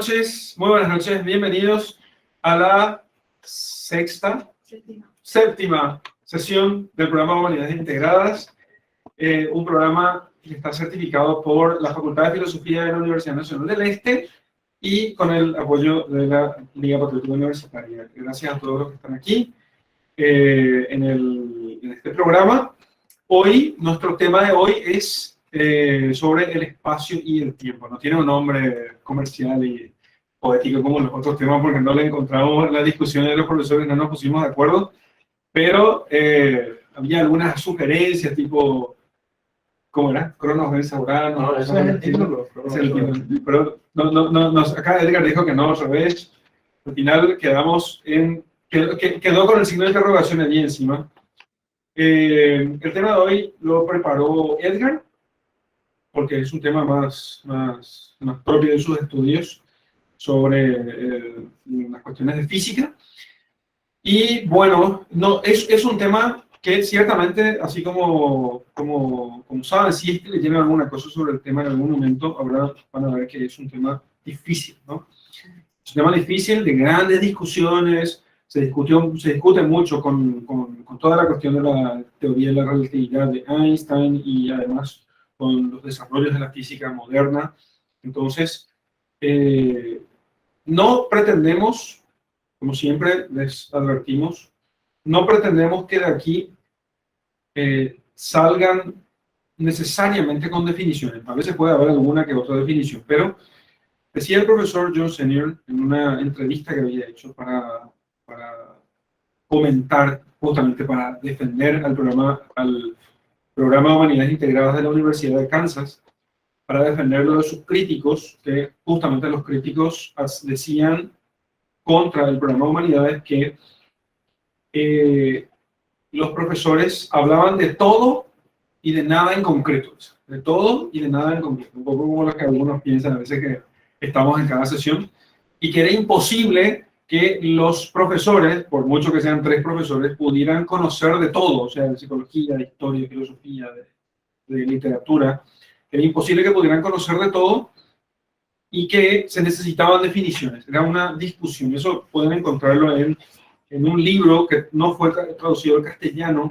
noches, muy buenas noches, bienvenidos a la séptima sesión del programa Humanidades Integradas, un programa que está certificado por la Facultad de Filosofía de la Universidad Nacional del Este y con el apoyo de la Liga Patriótica Universitaria. Gracias a todos los que están aquí en este programa. Hoy, nuestro tema de hoy es sobre el espacio y el tiempo. No tiene un nombre comercial y poético como los otros temas porque no le encontramos la discusión de los profesores, no nos pusimos de acuerdo, pero había algunas sugerencias tipo, ¿cómo era? Cronos Venza Urano. No, eso es el título. Pero acá Edgar dijo que no, al revés. Al final quedó con el signo de interrogación allí encima. El tema de hoy lo preparó Edgar, porque es un tema más propio de sus estudios sobre las cuestiones de física. Y bueno, es un tema que ciertamente, así como saben, si es que leyeron alguna cosa sobre el tema en algún momento, ahora van a ver que es un tema difícil, ¿no? Es un tema difícil, de grandes discusiones, se discute mucho con toda la cuestión de la teoría de la relatividad de Einstein y además con los desarrollos de la física moderna. Entonces, no pretendemos, como siempre les advertimos, no pretendemos que de aquí salgan necesariamente con definiciones. A veces puede haber alguna que otra definición, pero decía el profesor John Senior en una entrevista que había hecho para comentar, justamente para defender al programa de Humanidades Integradas de la Universidad de Kansas, para defenderlo de sus críticos, que justamente los críticos decían contra el programa de Humanidades que los profesores hablaban de todo y de nada en concreto. De todo y de nada en concreto. Un poco como lo que algunos piensan a veces que estamos en cada sesión, y que era imposible que los profesores, por mucho que sean 3 profesores, pudieran conocer de todo, o sea, de psicología, de historia, de filosofía, de literatura. Era imposible que pudieran conocer de todo y que se necesitaban definiciones. Era una discusión. Eso pueden encontrarlo en un libro que no fue traducido al castellano,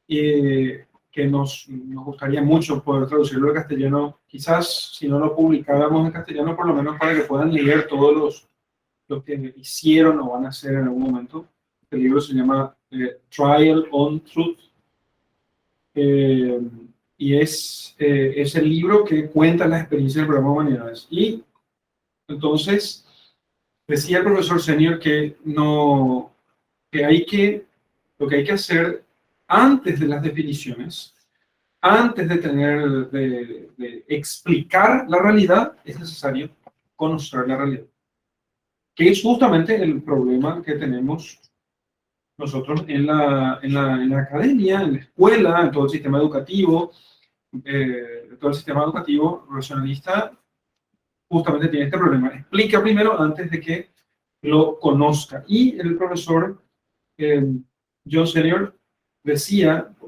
que nos gustaría mucho poder traducirlo al castellano. Quizás si no lo publicáramos en castellano, por lo menos para que puedan leer todos los que hicieron o van a hacer en algún momento. El libro se llama Trial on Truth. Y es el libro que cuenta la experiencia del programa de Humanidades. Y entonces decía el profesor Senior que lo que hay que hacer antes de las definiciones, antes de explicar la realidad, es necesario conocer la realidad, que es justamente el problema que tenemos nosotros en la academia, en la escuela, en todo el sistema educativo. Todo el sistema educativo racionalista justamente tiene este problema. Explica primero antes de que lo conozca. Y el profesor John Senior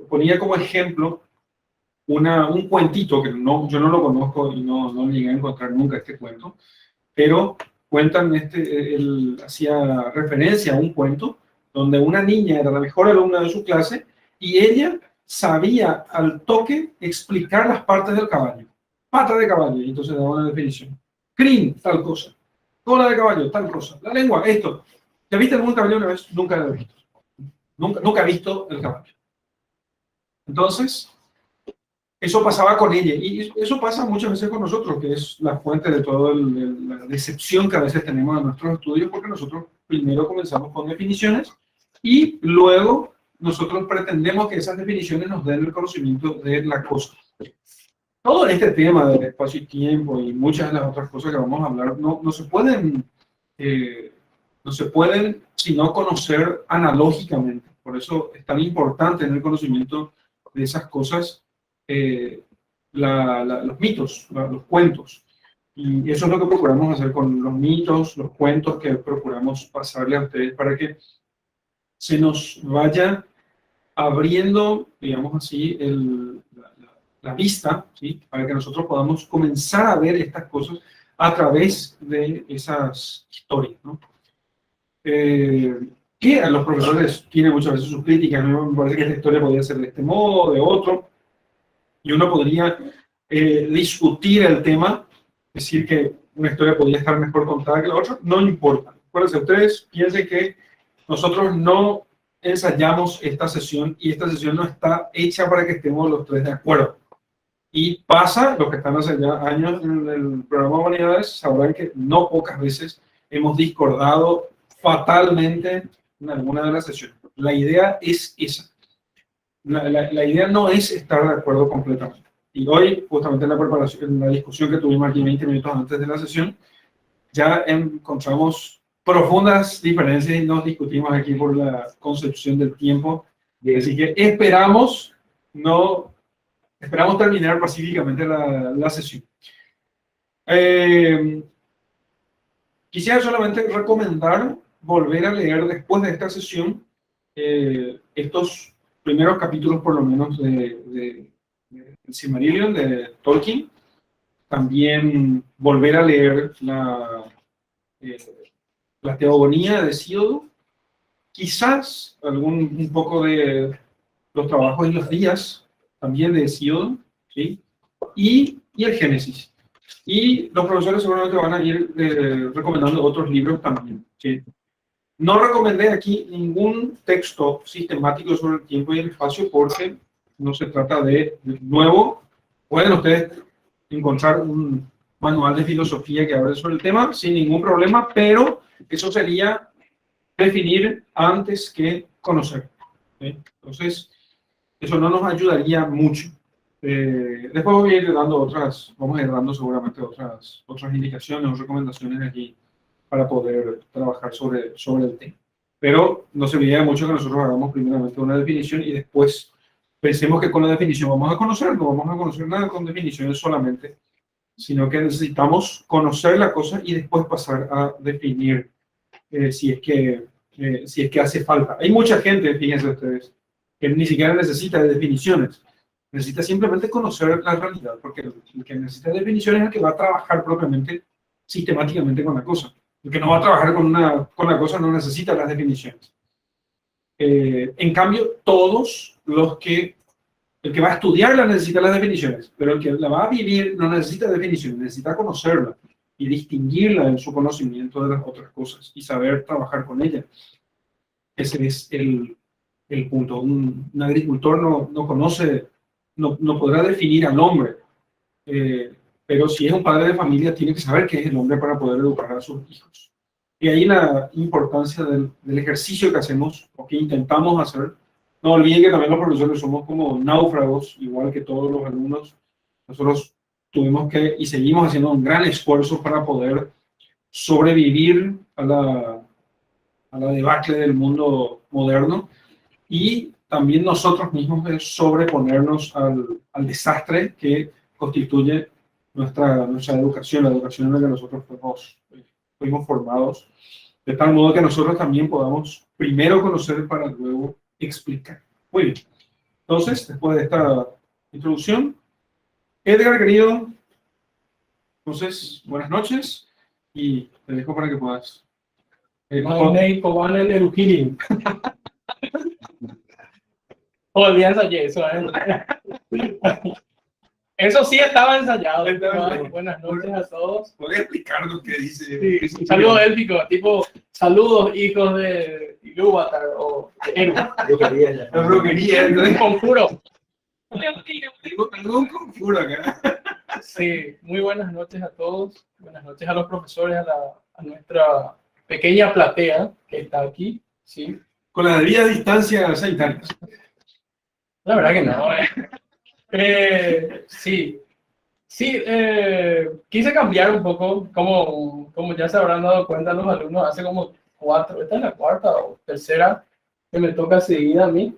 ponía como ejemplo un cuentito que yo no lo conozco y no llegué a encontrar nunca este cuento, pero cuentan él hacía referencia a un cuento donde una niña era la mejor alumna de su clase y ella sabía al toque explicar las partes del caballo. Pata de caballo, y entonces daba una definición. Crin, tal cosa. Cola de caballo, tal cosa. La lengua, esto. ¿Ya viste algún caballo una vez? Nunca lo he visto. Nunca he visto el caballo. Entonces, eso pasaba con ella. Y eso pasa muchas veces con nosotros, que es la fuente de toda la decepción que a veces tenemos en nuestros estudios, porque nosotros primero comenzamos con definiciones y luego nosotros pretendemos que esas definiciones nos den el conocimiento de la cosa. Todo este tema del espacio y tiempo y muchas de las otras cosas que vamos a hablar no se pueden sino conocer analógicamente. Por eso es tan importante en el conocimiento de esas cosas los mitos, los cuentos. Y eso es lo que procuramos hacer con los mitos, los cuentos que procuramos pasarle a ustedes para que se nos vaya abriendo, digamos así, la vista, ¿sí? Para que nosotros podamos comenzar a ver estas cosas a través de esas historias, ¿no? Que a los profesores tienen muchas veces sus críticas, ¿no? Me parece que esta historia podría ser de este modo, de otro, y uno podría discutir el tema, decir que una historia podría estar mejor contada que la otra, no importa. Acuérdense, ustedes piensen que nosotros no ensayamos esta sesión y esta sesión no está hecha para que estemos los tres de acuerdo. Y pasa, los que están hace ya años en el programa de Humanidades sabrán que no pocas veces hemos discordado fatalmente en alguna de las sesiones. La idea es esa. La idea no es estar de acuerdo completamente. Y hoy, justamente en la preparación, en la discusión que tuvimos aquí 20 minutos antes de la sesión, ya encontramos profundas diferencias y nos discutimos aquí por la concepción del tiempo. Así que esperamos terminar pacíficamente la sesión. Quisiera solamente recomendar volver a leer después de esta sesión estos primeros capítulos, por lo menos, de Silmarillion, de Tolkien. También volver a leer la Teogonía de Hesíodo. Quizás un poco de los trabajos y los días también de Hesíodo, ¿sí? Y el Génesis. Y los profesores seguramente van a ir recomendando otros libros también, ¿sí? No recomendé aquí ningún texto sistemático sobre el tiempo y el espacio porque no se trata de nuevo, pueden ustedes encontrar un manual de filosofía que hable sobre el tema sin ningún problema, pero eso sería definir antes que conocer, ¿sí? Entonces, eso no nos ayudaría mucho. Después vamos a ir dando seguramente otras indicaciones o recomendaciones aquí para poder trabajar sobre el tema. Pero no se olvide mucho que nosotros hagamos primeramente una definición y después pensemos que con la definición vamos a conocer, no vamos a conocer nada con definiciones solamente, sino que necesitamos conocer la cosa y después pasar a definir si es que hace falta. Hay mucha gente, fíjense ustedes, que ni siquiera necesita de definiciones, necesita simplemente conocer la realidad, porque el que necesita definiciones es el que va a trabajar propiamente, sistemáticamente con la cosa. El que no va a trabajar con la cosa no necesita las definiciones. En cambio, el que va a estudiarla necesita las definiciones, pero el que la va a vivir no necesita definiciones, necesita conocerla y distinguirla en su conocimiento de las otras cosas y saber trabajar con ella. Ese es el punto. Un agricultor no podrá definir al hombre, pero si es un padre de familia tiene que saber qué es el hombre para poder educar a sus hijos. Y ahí la importancia del ejercicio que hacemos o que intentamos hacer. No olviden que también los profesores somos como náufragos, igual que todos los alumnos. Nosotros tuvimos que y seguimos haciendo un gran esfuerzo para poder sobrevivir a la debacle del mundo moderno y también nosotros mismos de sobreponernos al desastre que constituye nuestra educación, la educación en la que nosotros fuimos formados, de tal modo que nosotros también podamos primero conocer para luego explicar. Muy bien. Entonces, después de esta introducción, Edgar, querido, entonces, buenas noches y te dejo para que puedas. Ya ensayé eso, Eso sí estaba ensayado. Buenas noches a todos. ¿Puedes explicar lo que dice? Sí, saludos élficos, tipo saludos hijos de Ilúvatar o de Eru. Brujería. Un conjuro. Tengo un conjuro acá. Sí, muy buenas noches a todos. Buenas noches a los profesores, a nuestra pequeña platea que está aquí. Sí. Con la debida distancia sanitaria. La verdad que no. Sí, quise cambiar un poco, como ya se habrán dado cuenta los alumnos, hace como esta es la cuarta o tercera que me toca seguida a mí,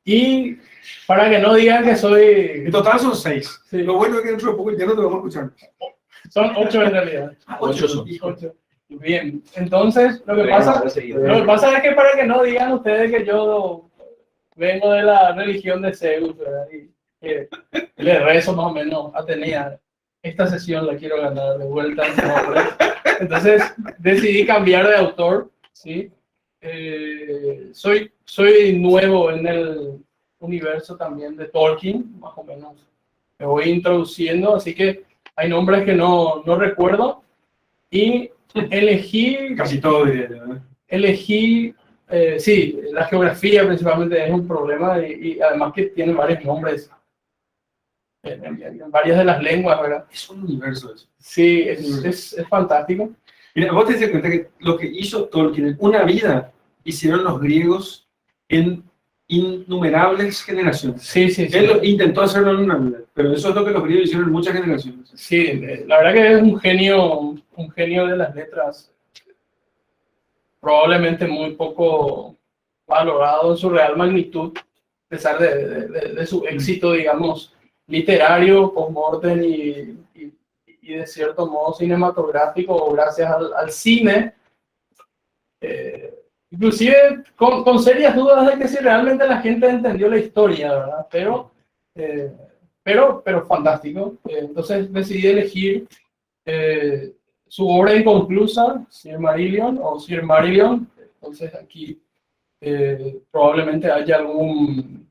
y para que no digan que soy... En total son 6. Sí. Lo bueno es que dentro de poco ya no te vamos a escuchar. Son 8 en realidad. 8 son. 8. Bien, entonces lo que pasa es que para que no digan ustedes que yo vengo de la religión de Zeus, ¿verdad? Y que le rezo más o menos Atenea. esta sesión la quiero ganar de vuelta. Entonces decidí cambiar de autor, ¿sí? Soy nuevo en el universo también de Tolkien, más o menos. Me voy introduciendo, así que hay nombres que no recuerdo. Y elegí... Casi todo diría yo, ¿no? Elegí, sí, la geografía principalmente es un problema y además que tiene varios nombres en varias de las lenguas, ¿verdad? Es un universo eso. Sí, es fantástico. Mira, vos te das cuenta que lo que hizo Tolkien en una vida hicieron los griegos en innumerables generaciones. Sí, sí, sí. Él intentó hacerlo en una vida, pero eso es lo que los griegos hicieron en muchas generaciones. Sí, la verdad que es un genio de las letras, probablemente muy poco valorado en su real magnitud, a pesar de su éxito, digamos, literario, post-mortem y de cierto modo cinematográfico, gracias al cine. Inclusive con serias dudas de que si realmente la gente entendió la historia, ¿verdad? Pero fantástico. Entonces decidí elegir su obra inconclusa, Silmarillion o Silmarillion. Entonces aquí probablemente haya algún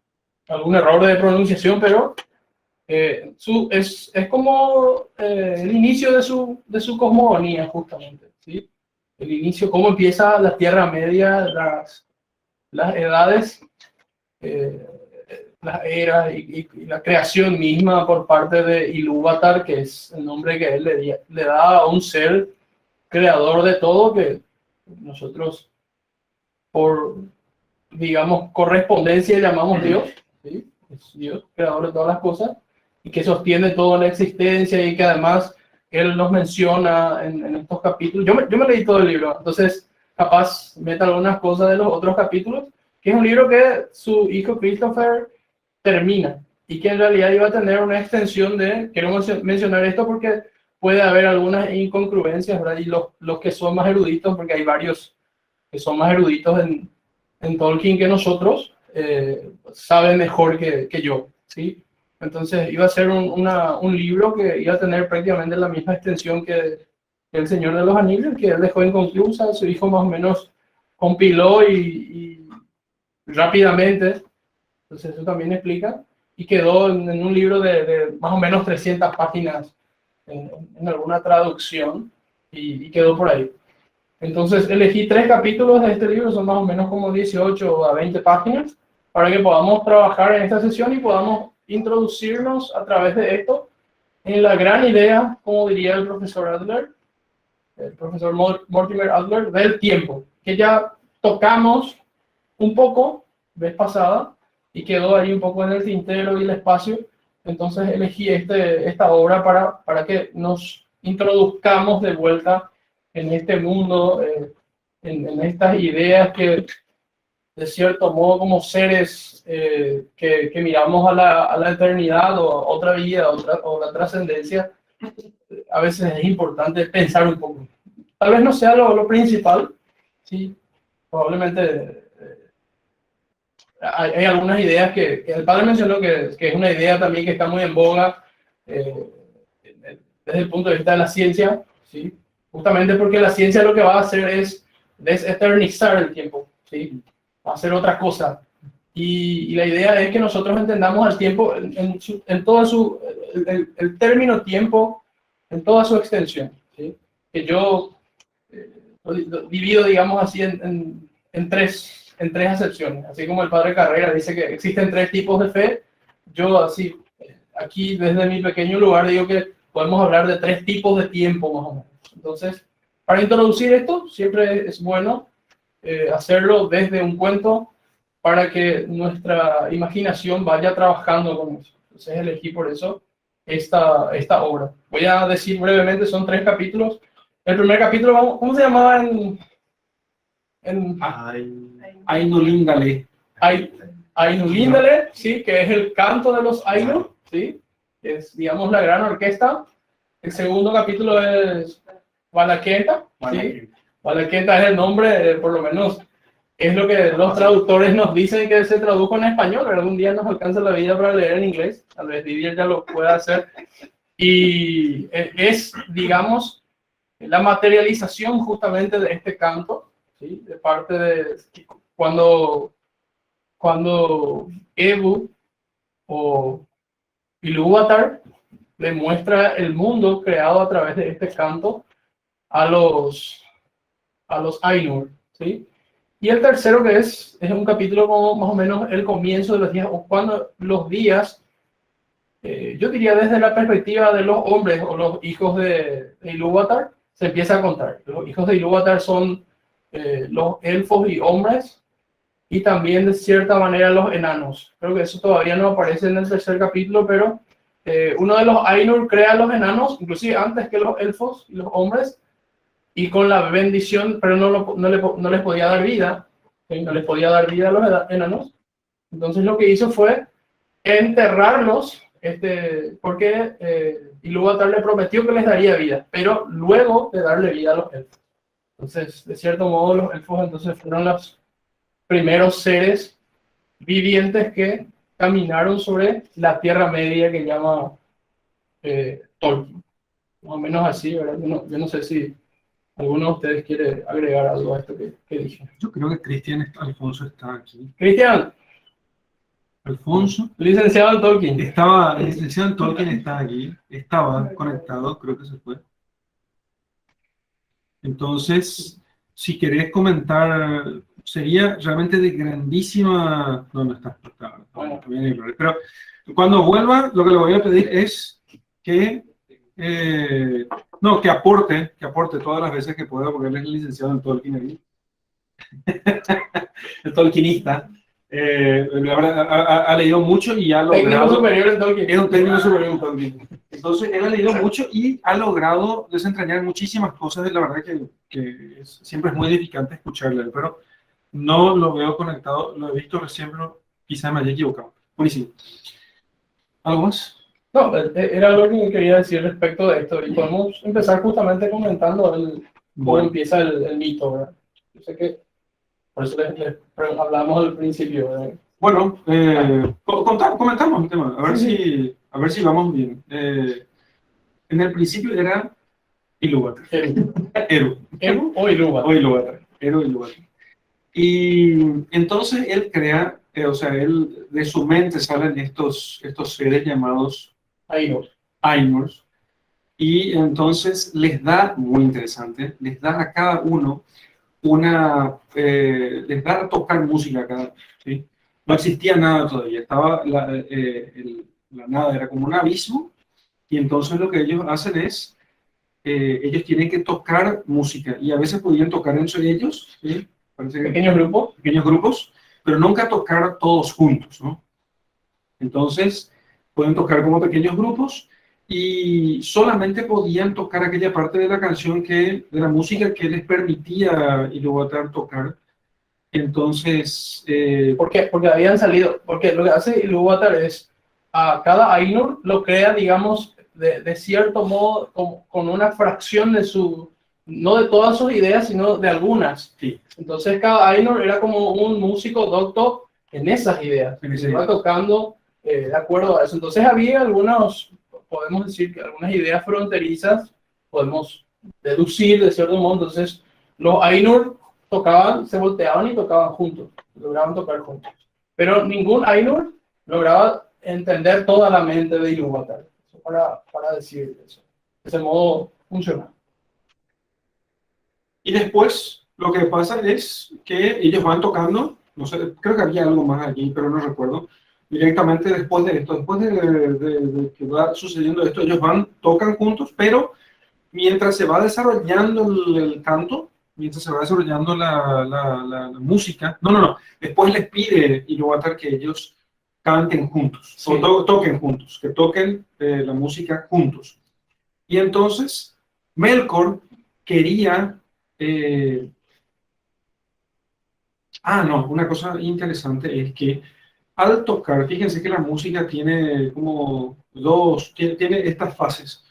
error de pronunciación, pero es como el inicio de su cosmogonía, justamente, ¿sí? El inicio, cómo empieza la Tierra Media, las edades, las eras y la creación misma por parte de Ilúvatar, que es el nombre que él le da a un ser creador de todo, que nosotros por, digamos, correspondencia llamamos Dios, ¿sí? Es Dios, creador de todas las cosas, y que sostiene toda la existencia y que además él nos menciona en estos capítulos. Yo me leí todo el libro, entonces capaz meta algunas cosas de los otros capítulos, que es un libro que su hijo Christopher termina y que en realidad iba a tener una extensión quiero mencionar esto porque puede haber algunas incongruencias, ¿verdad? Y los que son más eruditos, porque hay varios que son más eruditos en Tolkien que nosotros, saben mejor que yo, ¿sí? Entonces iba a ser un libro que iba a tener prácticamente la misma extensión que El Señor de los Anillos, que él dejó inconclusa, su hijo más o menos compiló y rápidamente, entonces eso también explica, y quedó en un libro de más o menos 300 páginas en alguna traducción, y quedó por ahí. Entonces elegí 3 capítulos de este libro, son más o menos como 18 a 20 páginas, para que podamos trabajar en esta sesión y podamos introducirnos a través de esto en la gran idea, como diría el profesor Adler, el profesor Mortimer Adler, del tiempo, que ya tocamos un poco vez pasada y quedó ahí un poco en el tintero y el espacio. Entonces elegí esta obra para que nos introduzcamos de vuelta en este mundo, en estas ideas que de cierto modo como seres que miramos a la eternidad o a otra vida o la trascendencia, a veces es importante pensar un poco. Tal vez no sea lo principal, sí, probablemente hay algunas ideas que el padre mencionó que es una idea también que está muy en boga desde el punto de vista de la ciencia, ¿sí? Justamente porque la ciencia lo que va a hacer es deseternizar el tiempo, ¿sí? Va a hacer otra cosa. Y la idea es que nosotros entendamos el tiempo en todo el término tiempo, en toda su extensión, ¿sí? Que yo lo divido, digamos así, en tres acepciones. Así como el padre Carrera dice que existen 3 tipos de fe, yo así, aquí desde mi pequeño lugar digo que podemos hablar de 3 tipos de tiempo más o menos. Entonces, para introducir esto, siempre es bueno hacerlo desde un cuento para que nuestra imaginación vaya trabajando con eso. Entonces elegí por eso esta obra. Voy a decir brevemente, son 3 capítulos. El primer capítulo, ¿cómo se llamaba Ainulindale. Ainulindale, sí, que es el canto de los Ainu, sí, es, digamos, la gran orquesta. El segundo capítulo es Valakenta, sí. Valakenta es el nombre, por lo menos es lo que los traductores nos dicen que se tradujo en español, pero algún día nos alcanza la vida para leer en inglés, tal vez Didier ya lo pueda hacer. Y es, digamos, la materialización justamente de este canto, ¿sí? De parte de cuando Ebu o Ilúvatar le muestra el mundo creado a través de este canto a los Ainur, ¿sí? Y el tercero que es un capítulo como más o menos el comienzo de los días, o cuando los días, yo diría desde la perspectiva de los hombres o los hijos de Ilúvatar, se empieza a contar. Los hijos de Ilúvatar son los elfos y hombres, y también de cierta manera los enanos. Creo que eso todavía no aparece en el tercer capítulo, pero uno de los Ainur crea a los enanos, inclusive antes que los elfos y los hombres, y con la bendición, pero no les podía dar vida, ¿sí? No les podía dar vida a los enanos. Entonces lo que hizo fue enterrarlos, porque Ilúvatar le prometió que les daría vida, pero luego de darle vida a los elfos. Entonces, de cierto modo, los elfos entonces fueron los primeros seres vivientes que caminaron sobre la Tierra Media que llama Tolkien. Más o menos así, ¿verdad? Yo no sé si alguno de ustedes quiere agregar algo a esto que dije. Yo creo que Alfonso está aquí. Cristian, Alfonso. licenciado en Tolkien. El licenciado en Tolkien está aquí. Estaba conectado, creo que se fue. Entonces, si querés comentar, sería realmente de grandísima... No está. Pero cuando vuelva, lo que le voy a pedir es que... que aporte todas las veces que pueda, porque él es licenciado en Tolkien aquí. El Tolkienista. Ha leído mucho y ha logrado... Técnico superior en Tolkien. Es un técnico superior en Tolkien. Entonces, él ha leído mucho y ha logrado desentrañar muchísimas cosas. La verdad que siempre es muy edificante escucharle, pero no lo veo conectado. Lo he visto recién, pero quizá me haya equivocado. Buenísimo. ¿Algo más? No, era algo que quería decir respecto de esto. Y podemos empezar justamente comentando cómo empieza el mito, ¿verdad? Yo sé que por eso les hablamos al principio, ¿verdad? Bueno, comentamos el tema, a ver si vamos bien. En el principio era Ilúvatar. Eru o Ilúvatar. Eru Ilúvatar. Y entonces él crea, él de su mente salen estos seres llamados Ainur. Y entonces les da, muy interesante, les da a cada uno les da a tocar música a cada uno, ¿sí? No existía nada todavía, estaba la nada, era como un abismo, y entonces lo que ellos hacen es, ellos tienen que tocar música, y a veces podían tocar entre ellos, ¿sí? Pequeños grupos, pero nunca tocar todos juntos, ¿no? Entonces, pueden tocar como pequeños grupos, y solamente podían tocar aquella parte de la canción de la música que les permitía Ilúvatar tocar. Entonces... ¿Por qué? Porque habían salido, porque lo que hace Ilúvatar es, a cada Ainur lo crea, digamos, de cierto modo, con una fracción de no de todas sus ideas, sino de algunas. Sí. Entonces cada Ainur era como un músico docto en esas ideas, se iba tocando de acuerdo a eso. Entonces había podemos decir que algunas ideas fronterizas, podemos deducir de cierto modo. Entonces los Ainur tocaban, se volteaban y tocaban juntos, lograban tocar juntos. Pero ningún Ainur lograba entender toda la mente de Ilúvatar. Para decir eso. De ese modo funciona. Y después lo que pasa es que ellos van tocando, no sé, creo que había algo más aquí, pero no recuerdo. Directamente después de esto, después de que va sucediendo esto, ellos tocan juntos, pero mientras se va desarrollando el canto, mientras se va desarrollando la música, después les pide Ilúvatar que ellos canten juntos, sí, o toquen juntos, que toquen la música juntos. Y entonces Melkor quería... una cosa interesante es que al tocar, fíjense que la música tiene como tiene estas fases.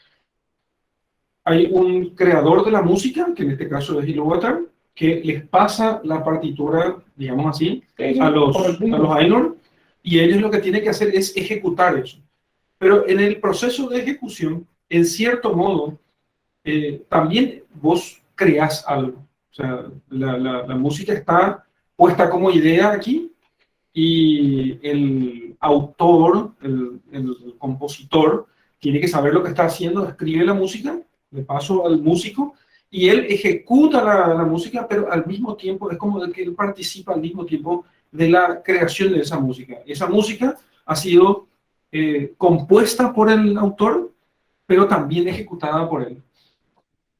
Hay un creador de la música, que en este caso es Ilúvatar, que les pasa la partitura, digamos así, a los Ainur, y ellos lo que tienen que hacer es ejecutar eso. Pero en el proceso de ejecución, en cierto modo, también vos creás algo. O sea, la música está puesta como idea aquí y el autor, el compositor, tiene que saber lo que está haciendo, escribe la música, le paso al músico y él ejecuta la música, pero al mismo tiempo es como de que él participa al mismo tiempo de la creación de esa música. Esa música ha sido compuesta por el autor, pero también ejecutada por él.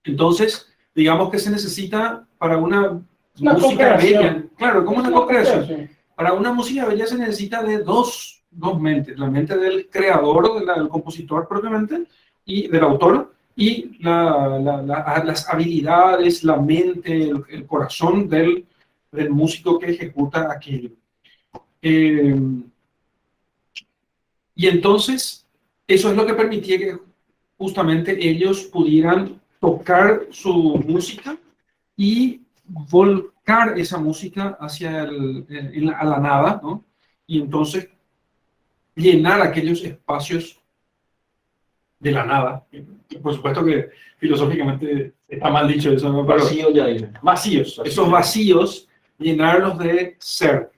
Entonces, digamos que se necesita para una música bella, claro, como una co-creación. Para una música bella se necesita de dos mentes, la mente del creador, del compositor propiamente, y del autor, y las habilidades, la mente, el corazón del músico que ejecuta aquello. Y entonces, eso es lo que permitía que justamente ellos pudieran tocar su música y volcar esa música hacia a la nada, ¿no? Y entonces llenar aquellos espacios de la nada. Por supuesto que filosóficamente está mal dicho eso, ¿no? Pero Vacío ya dice. Vacíos, esos vacíos, llenarlos de ser.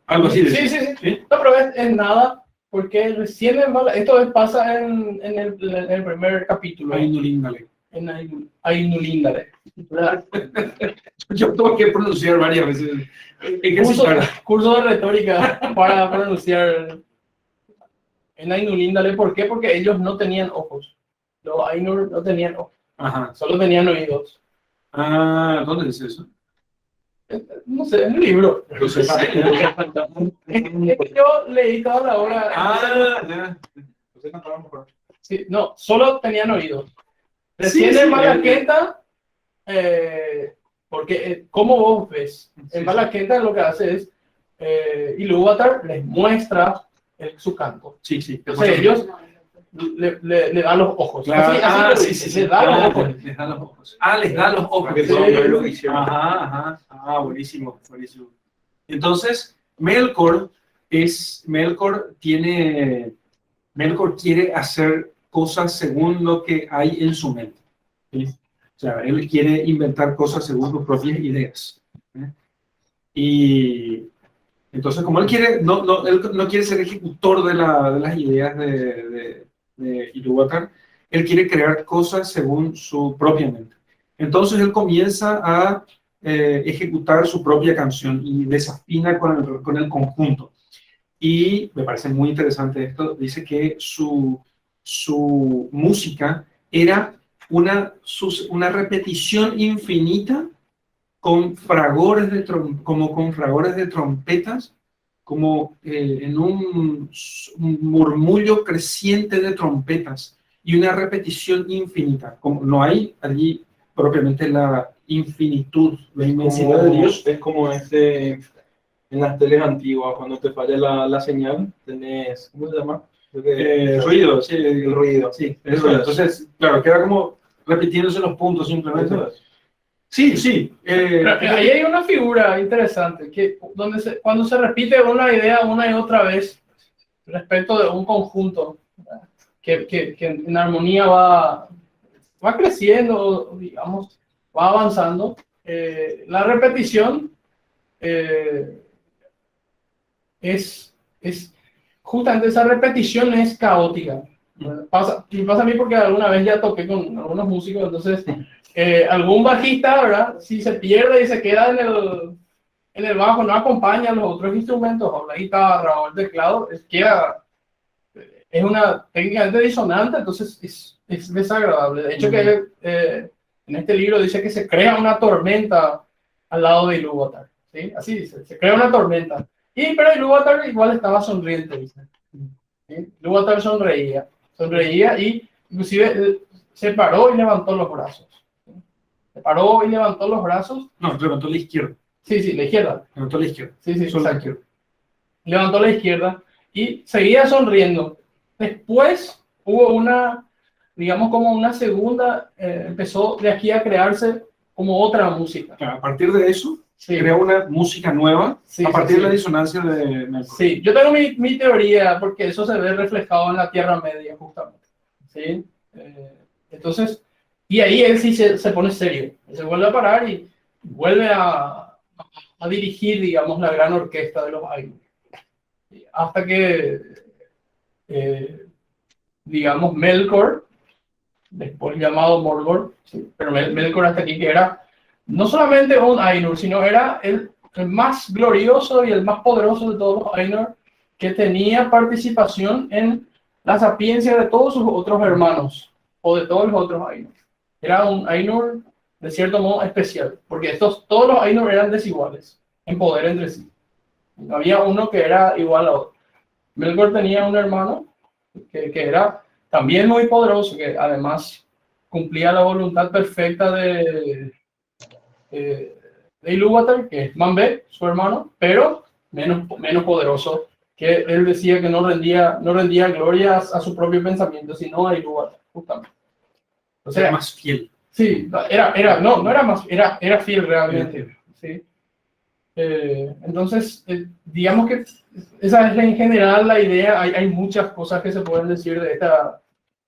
Algo así de sí, sí, sí, sí. No, pero es nada, porque recién esto pasa en el primer capítulo. Ainulindale. En Ainulindale. Yo tengo que pronunciar varias veces. Curso de retórica para pronunciar en Ainulindale. ¿Por qué? Porque ellos no tenían ojos. Los Ainur no tenían ojos. Ajá. Solo tenían oídos. Ah, ¿dónde dice eso? No sé, en el libro. Yo leí toda la obra. Ya. Sí, no, solo tenían oídos. Recién Sí, en Malaquenta, porque como vos ves, en Malaquenta lo que hace es, Ilúvatar les muestra su canto. Sí, sí. Entonces ellos le dan los ojos. Claro. Así Sí. les da los ojos. Les da los ojos. Les da los ojos. Sí. Ajá. Buenísimo. Entonces, Melkor quiere hacer cosas según lo que hay en su mente. ¿Sí? O sea, él quiere inventar cosas según sus propias ideas. Y entonces, como él no quiere ser ejecutor de las ideas de Ilúvatar, él quiere crear cosas según su propia mente. Entonces, él comienza a ejecutar su propia canción y desafina con el conjunto. Y me parece muy interesante esto, dice que su música era una repetición infinita con fragores de trompetas, como en un murmullo creciente de trompetas y una repetición infinita. Como no hay allí propiamente la infinitud, la inmensidad de Dios. Es como en las teles antiguas, cuando te falla la señal, tenés, ¿cómo se llama? Ruido, sí, El ruido. Sí, es ruido. Entonces, claro, queda como repitiéndose los puntos simplemente. Sí. Ahí hay una figura interesante, que cuando se repite una idea una y otra vez respecto de un conjunto que en armonía va creciendo, digamos, va avanzando, la repetición es justamente esa repetición es caótica. Pasa a mí porque alguna vez ya toqué con algunos músicos, entonces algún bajista, ¿verdad? Si se pierde y se queda en el bajo, no acompaña a los otros instrumentos, o la guitarra o el teclado, es una técnicamente disonante, entonces es desagradable. De hecho, que en este libro dice que se crea una tormenta al lado de Ilúvatar, ¿sí? Así dice, se crea una tormenta. Pero Ilúvatar igual estaba sonriente, dice. ¿Sí? Ilúvatar sonreía y inclusive se paró y levantó los brazos. Se paró y levantó los brazos. No, levantó la izquierda. Sí, la izquierda. Levantó la izquierda. Sí, solo la izquierda. Levantó la izquierda y seguía sonriendo. Después hubo digamos como una segunda, empezó de aquí a crearse como otra música. A partir de eso, crea una música nueva, a partir de la disonancia de Melkor. Sí, yo tengo mi teoría, porque eso se ve reflejado en la Tierra Media, justamente. ¿sí? Entonces, y ahí él sí se pone serio, él se vuelve a parar y vuelve a dirigir, digamos, la gran orquesta de los Ainur. Hasta que, digamos, Melkor, después llamado Morgor, ¿sí? Pero Melkor hasta aquí que era no solamente un Ainur, sino era el más glorioso y el más poderoso de todos los Ainur, que tenía participación en la sapiencia de todos sus otros hermanos, o de todos los otros Ainur. Era un Ainur, de cierto modo, especial, porque todos los Ainur eran desiguales en poder entre sí. No había uno que era igual a otro. Melkor tenía un hermano que era también muy poderoso, que además cumplía la voluntad perfecta de Ilúvatar, que es Manwë, su hermano, pero menos poderoso, que él decía que no rendía gloria a su propio pensamiento, sino a Ilúvatar, justamente. O sea, era más fiel. Sí, no era más, era fiel realmente. Sí. Entonces, digamos que esa es en general la idea. Hay muchas cosas que se pueden decir de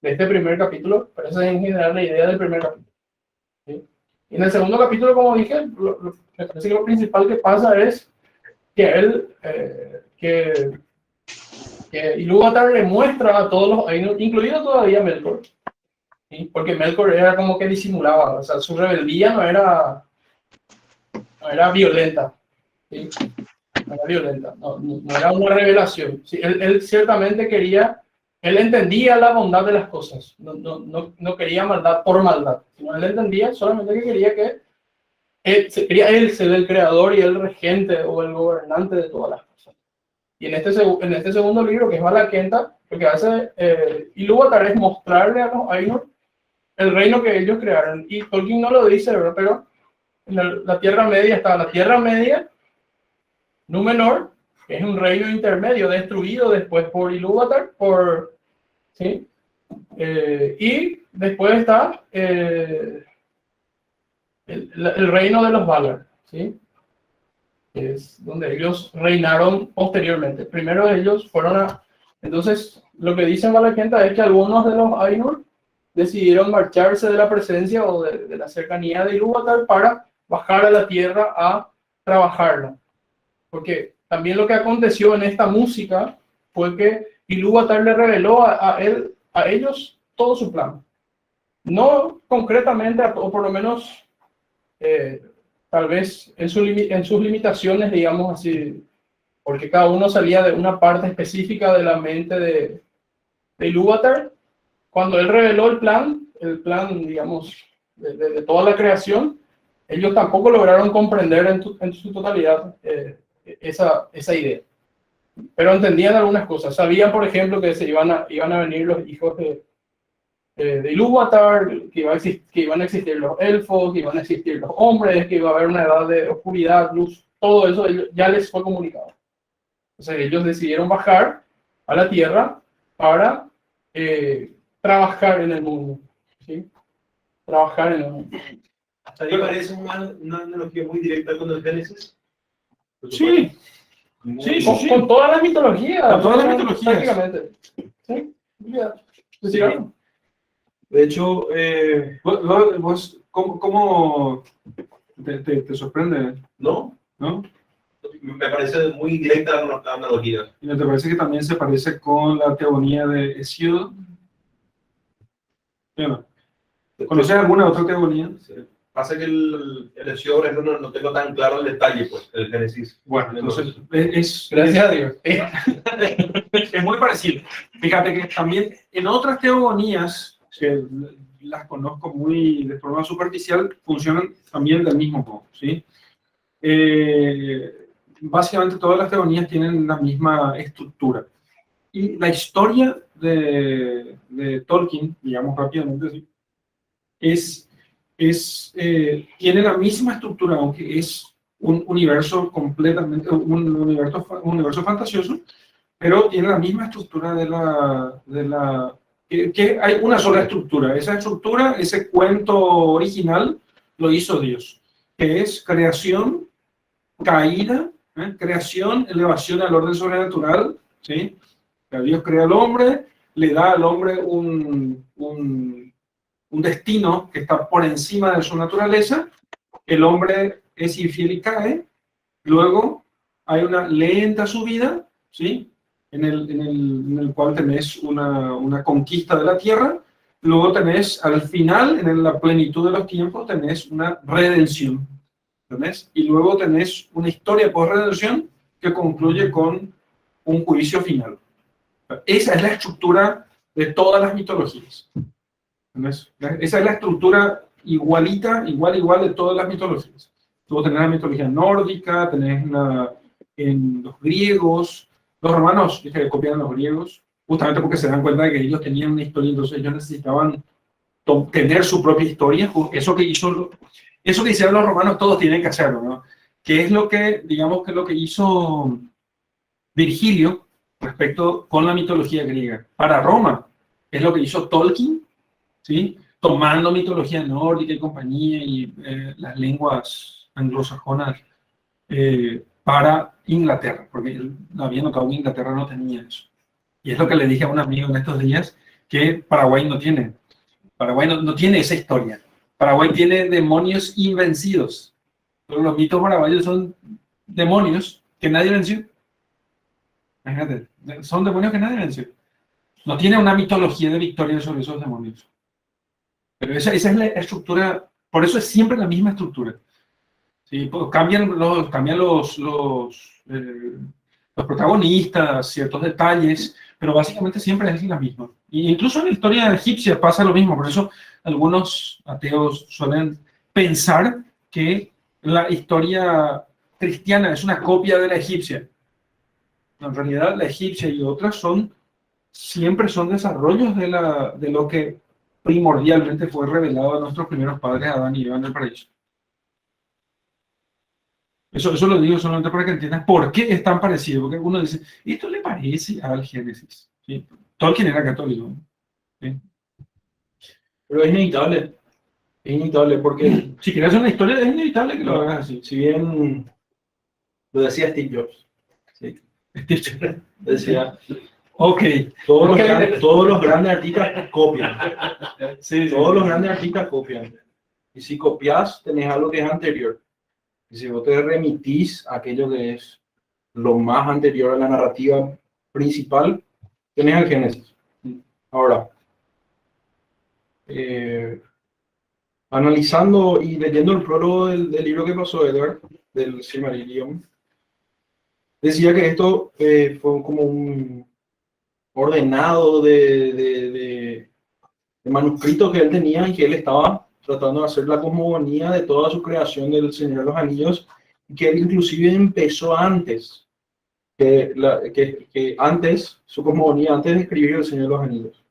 este primer capítulo, pero esa es en general la idea del primer capítulo. ¿Sí? Y en el segundo capítulo, como dije, me parece que lo principal que pasa es que que Ilúvatar le muestra a todos los Ainur, incluido todavía Melkor, ¿sí? Porque Melkor era como que disimulaba, o sea, su rebeldía no era violenta, ¿sí? No era violenta, no era una revelación. Sí, él ciertamente él entendía la bondad de las cosas, no quería maldad por maldad, sino él entendía solamente que quería que él ser el creador y el regente o el gobernante de todas las cosas. Y en este segundo libro, que es Valakenta, lo que hace Ilúvatar es mostrarle a los Ainur el reino que ellos crearon. Y Tolkien no lo dice, ¿verdad? Pero en la Tierra Media está la Tierra Media, Númenor, que es un reino intermedio destruido después por Ilúvatar, ¿sí? Y después está el reino de los Valar, ¿sí? Es donde ellos reinaron posteriormente. Primero ellos fueron Entonces, lo que dicen Valakenta es que algunos de los Ainur decidieron marcharse de la presencia o de la cercanía de Ilúvatar para bajar a la tierra a trabajarla. Porque también lo que aconteció en esta música fue que Ilúvatar le reveló a ellos todo su plan. No concretamente, o por lo menos tal vez en sus limitaciones, digamos así, porque cada uno salía de una parte específica de la mente de Ilúvatar. Cuando él reveló el plan, digamos, de toda la creación, ellos tampoco lograron comprender en su totalidad esa idea. Pero entendían algunas cosas. Sabían, por ejemplo, que iban a venir los hijos de Ilúvatar, que iban a existir los elfos, que iban a existir los hombres, que iba a haber una edad de oscuridad, luz, todo eso ya les fue comunicado. Entonces ellos decidieron bajar a la tierra para trabajar en el mundo, ¿sí? Trabajar en el mundo. ¿A ti parece una analogía muy directa con el Génesis? Sí. Con toda la mitología. Con toda la mitología. Prácticamente. ¿Sí? Sí. De hecho, vos ¿cómo te sorprende? ¿no? Me parece muy directa la analogía. ¿Y no te parece que también se parece con la teogonía de Hesíodo? Bueno, ¿conoces alguna otra teogonía? Sí. Pasa que el Hesíodo no tengo tan claro el detalle, pues, el Génesis. Bueno, entonces Gracias a Dios. Es muy parecido. Fíjate que también en otras teogonías, que las conozco de forma superficial, funcionan también del mismo modo, ¿sí? Básicamente todas las teogonías tienen la misma estructura. Y la historia de Tolkien, digamos rápidamente así, tiene la misma estructura, aunque es un universo completamente, un universo fantasioso, pero tiene la misma estructura que hay una sola estructura. Esa estructura, ese cuento original, lo hizo Dios, que es creación, caída, creación, elevación al orden sobrenatural, ¿sí? Dios crea al hombre, le da al hombre un destino que está por encima de su naturaleza, el hombre es infiel y cae, luego hay una lenta subida, ¿sí? En el cual tenés una conquista de la tierra, luego tenés al final, en la plenitud de los tiempos, tenés una redención, ¿entendés? Y luego tenés una historia post-redención que concluye con un juicio final. Esa es la estructura de todas las mitologías. ¿Entendés? Esa es la estructura igual de todas las mitologías. Tú tenés la mitología nórdica, tenés en los griegos, los romanos que copian a los griegos, justamente porque se dan cuenta de que ellos tenían una historia, entonces ellos necesitaban tener su propia historia. Eso que hicieron los romanos, todos tienen que hacerlo, ¿no? Que es lo que, digamos, que lo que hizo Virgilio respecto con la mitología griega. Para Roma, es lo que hizo Tolkien, ¿sí? Tomando mitología nórdica y compañía y las lenguas anglosajonas para Inglaterra, porque él había notado que Inglaterra no tenía eso. Y es lo que le dije a un amigo en estos días, que Paraguay no tiene. Paraguay no tiene esa historia. Paraguay tiene demonios invencidos. Pero los mitos paraguayos son demonios que nadie venció. Imagínate, son demonios que nadie venció. No tiene una mitología de victoria sobre esos demonios. Pero esa es la estructura, por eso es siempre la misma estructura. ¿Sí? Pues cambian los protagonistas, ciertos detalles, pero básicamente siempre es la misma. Y incluso en la historia egipcia pasa lo mismo, por eso algunos ateos suelen pensar que la historia cristiana es una copia de la egipcia. En realidad la egipcia y otras siempre son desarrollos de lo que primordialmente fue revelado a nuestros primeros padres, Adán y Eva en el paraíso. Eso lo digo solamente para que entiendas por qué es tan parecido, porque uno dice, esto le parece al Génesis. ¿Sí? Tolkien era católico. ¿Sí? Pero es inevitable porque Si quieres una historia, es inevitable que lo hagas así. si bien lo decía Steve Jobs, ¿sí? Decía, Ok. todos los grandes artistas copian. Sí, Todos los grandes artistas copian. Y si copias, tenés algo que es anterior. Y si vos te remitís a aquello que es lo más anterior a la narrativa principal, tenés el Génesis. Ahora, analizando y leyendo el prólogo del libro que pasó Edward, del Silmarillion, decía que esto fue como un ordenado de manuscritos que él tenía y que él estaba tratando de hacer la cosmogonía de toda su creación del Señor de los Anillos, y que él inclusive empezó antes, que antes, su cosmogonía, antes de escribir el Señor de los Anillos.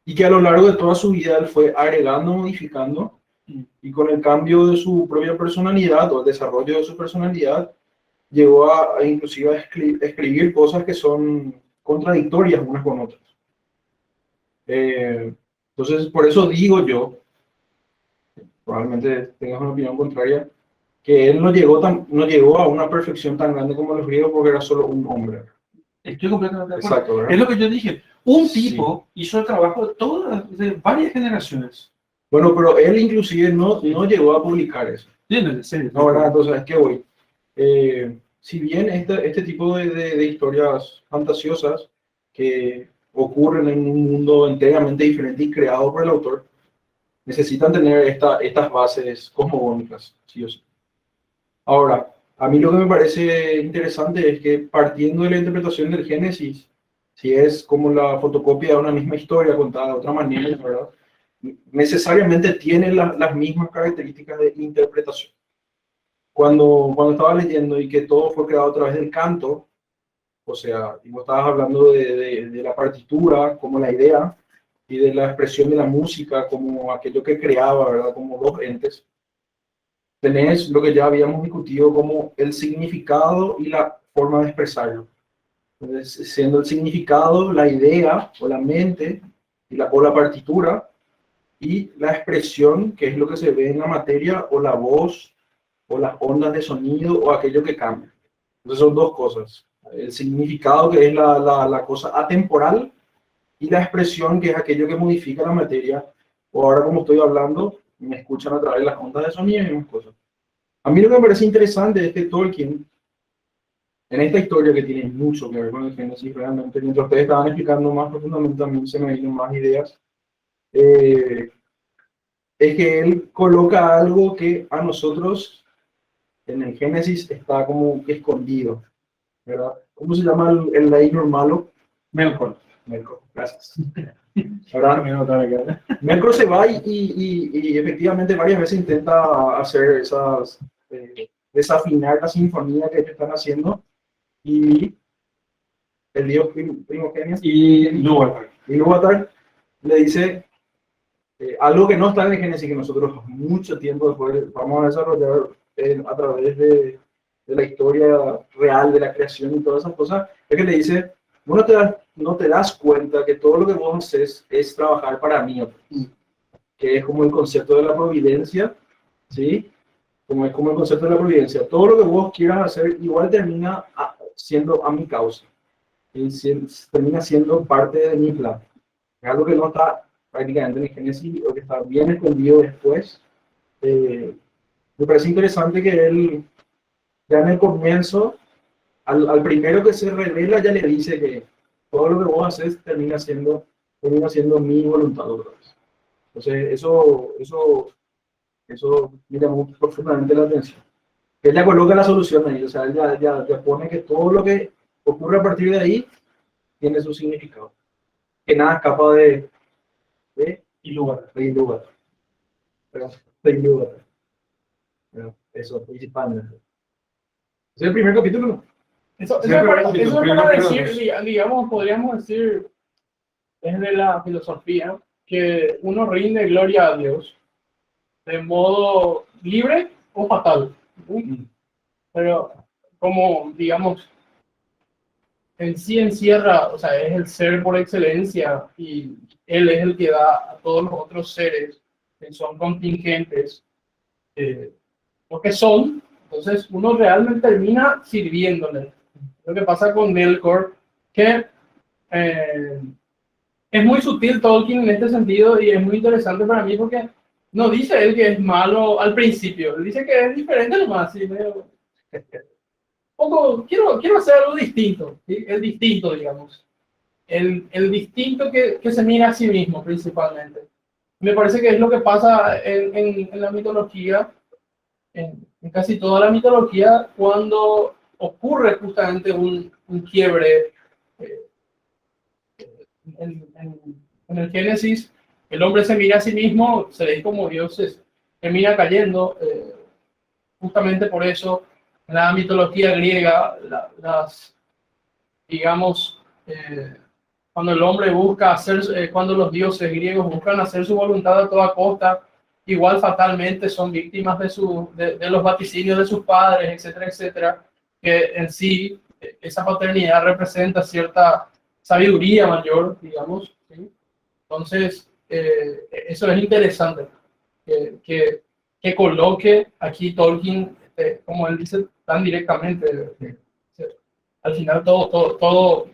Y que a lo largo de toda su vida él fue agregando, modificando, y con el cambio de su propia personalidad, o el desarrollo de su personalidad, llegó a inclusive a escribir cosas que son contradictorias unas con otras. Entonces, por eso digo yo, probablemente tengas una opinión contraria, que él no llegó a una perfección tan grande como los griegos porque era solo un hombre. Estoy completamente de acuerdo. Exacto, ¿verdad? Es lo que yo dije. Un tipo hizo el trabajo de varias generaciones. Bueno, pero él inclusive no llegó a publicar eso. Sí. No, ¿verdad? Entonces, ¿qué voy? Si bien este tipo de historias fantasiosas que ocurren en un mundo enteramente diferente y creado por el autor, necesitan tener estas bases cosmogónicas, sí o sí. Ahora, a mí lo que me parece interesante es que partiendo de la interpretación del Génesis, si es como la fotocopia de una misma historia contada de otra manera, ¿verdad? Necesariamente tiene las mismas características de interpretación. Cuando estaba leyendo y que todo fue creado a través del canto, o sea, y vos estabas hablando de la partitura como la idea y de la expresión de la música como aquello que creaba, ¿verdad? Como dos entes. Tenés lo que ya habíamos discutido como el significado y la forma de expresarlo. Entonces, siendo el significado la idea o la mente o la partitura, y la expresión, que es lo que se ve en la materia, o la voz, o las ondas de sonido, o aquello que cambia. Entonces son dos cosas. El significado, que es la cosa atemporal, y la expresión, que es aquello que modifica la materia, o ahora como estoy hablando, me escuchan a través de las ondas de sonido y demás cosas. A mí lo que me parece interesante de este Tolkien, en esta historia que tiene mucho que ver con el Génesis, realmente, mientras ustedes estaban explicando más profundamente, también se me vino más ideas, es que él coloca algo que a nosotros en el Génesis está como escondido, ¿verdad? ¿Cómo se llama el Ainur malo? Melkor. Melkor, gracias. ¿Verdad? Melkor se va y efectivamente varias veces intenta hacer esas, desafinar la sinfonía que ellos están haciendo, y el dios primogénito Y Ilúvatar le dice algo que no está en el Génesis, que nosotros mucho tiempo después vamos a desarrollar a través de la historia real de la creación y todas esas cosas, es que le dice, vos no te das cuenta que todo lo que vos haces es trabajar para mí, que es como el concepto de la providencia, ¿sí? Como es como el concepto de la providencia. Todo lo que vos quieras hacer igual termina siendo a mi causa, y termina siendo parte de mi plan. Es algo que no está prácticamente en el Génesis, o que está bien escondido después. Me parece interesante que él, ya en el comienzo, al primero que se revela, ya le dice que todo lo que vos haces termina siendo mi voluntad otra vez. Entonces, eso me llamó profundamente la atención. Él ya coloca la solución ahí, o sea, él ya pone que todo lo que ocurre a partir de ahí tiene su significado. Que nada escapa de Ilúvatar. Eso, principalmente. Es el primer capítulo. Eso Sí, es para, pero- eso es pero- para pero- decir, digamos, podríamos decir, desde la filosofía, que uno rinde gloria a Dios de modo libre o fatal. Pero como, digamos, en sí encierra, o sea, es el ser por excelencia, y Él es el que da a todos los otros seres que son contingentes lo que son. Entonces uno realmente termina sirviéndole. Lo que pasa con Melkor, que es muy sutil Tolkien en este sentido, y es muy interesante para mí porque no dice él que es malo al principio, él dice que es diferente nomás, ¿sí? Poco, quiero hacer algo distinto, ¿sí? El distinto, digamos. El distinto que se mira a sí mismo principalmente. Me parece que es lo que pasa en la mitología, en casi toda la mitología, cuando ocurre justamente un quiebre. En el Génesis, el hombre se mira a sí mismo, se ve como dioses, termina cayendo. Justamente por eso, en la mitología griega, digamos, cuando el hombre busca hacer, cuando los dioses griegos buscan hacer su voluntad a toda costa, igual fatalmente son víctimas de los vaticinios de sus padres, etcétera, etcétera, que en sí esa paternidad representa cierta sabiduría mayor, digamos, ¿sí? Entonces, eso es interesante, que coloque aquí Tolkien, como él dice tan directamente, al final todo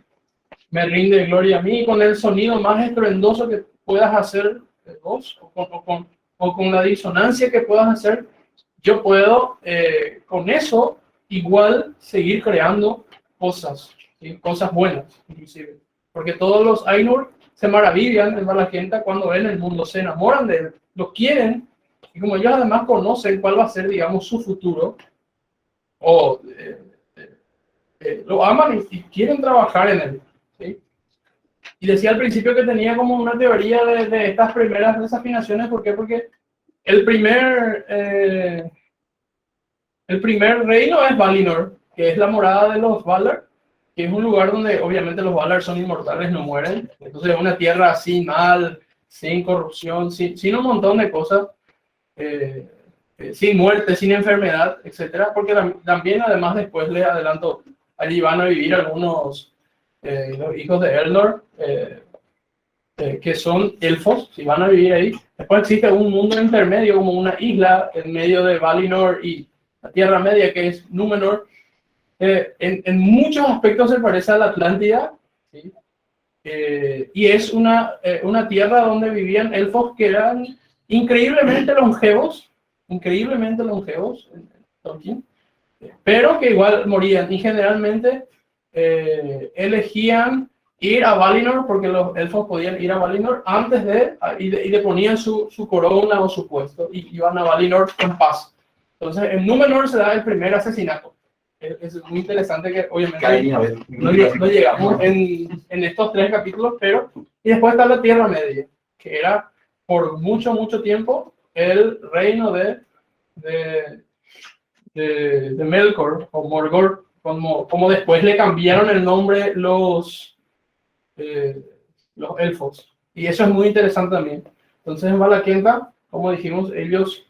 me rinde gloria a mí, con el sonido más estruendoso que puedas hacer vos, o con la disonancia que puedas hacer, yo puedo con eso igual seguir creando cosas, ¿sí? Cosas buenas, inclusive. Porque todos los Ainur se maravillan de Malagenta cuando ven el mundo, se enamoran de él, lo quieren, y como ellos además conocen cuál va a ser, digamos, su futuro, o lo aman y quieren trabajar en él, ¿sí? Y decía al principio que tenía como una teoría de estas primeras desafinaciones. ¿Por qué? Porque el primer reino es Valinor, que es la morada de los Valar, que es un lugar donde obviamente los Valar son inmortales, no mueren. Entonces es una tierra sin mal, sin corrupción, sin un montón de cosas, sin muerte, sin enfermedad, etcétera. Porque también, además, después les adelanto, allí van a vivir algunos los hijos de Elnor, que son elfos, si van a vivir ahí. Después existe un mundo intermedio, como una isla en medio de Valinor y la Tierra Media, que es Númenor. En muchos aspectos se parece a la Atlántida, ¿sí? y es una tierra donde vivían elfos que eran increíblemente longevos, Tolkien, pero que igual morían y generalmente elegían ir a Valinor porque los elfos podían ir a Valinor antes y le ponían su corona o su puesto y iban a Valinor con paz. Entonces en Númenor se da el primer asesinato. Es muy interesante que obviamente no llegamos en estos 3 capítulos, pero y después está la Tierra Media, que era por mucho tiempo el reino de Melkor o Morgor, como después le cambiaron el nombre los elfos. Y eso es muy interesante también. Entonces en Valaquenta, como dijimos, ellos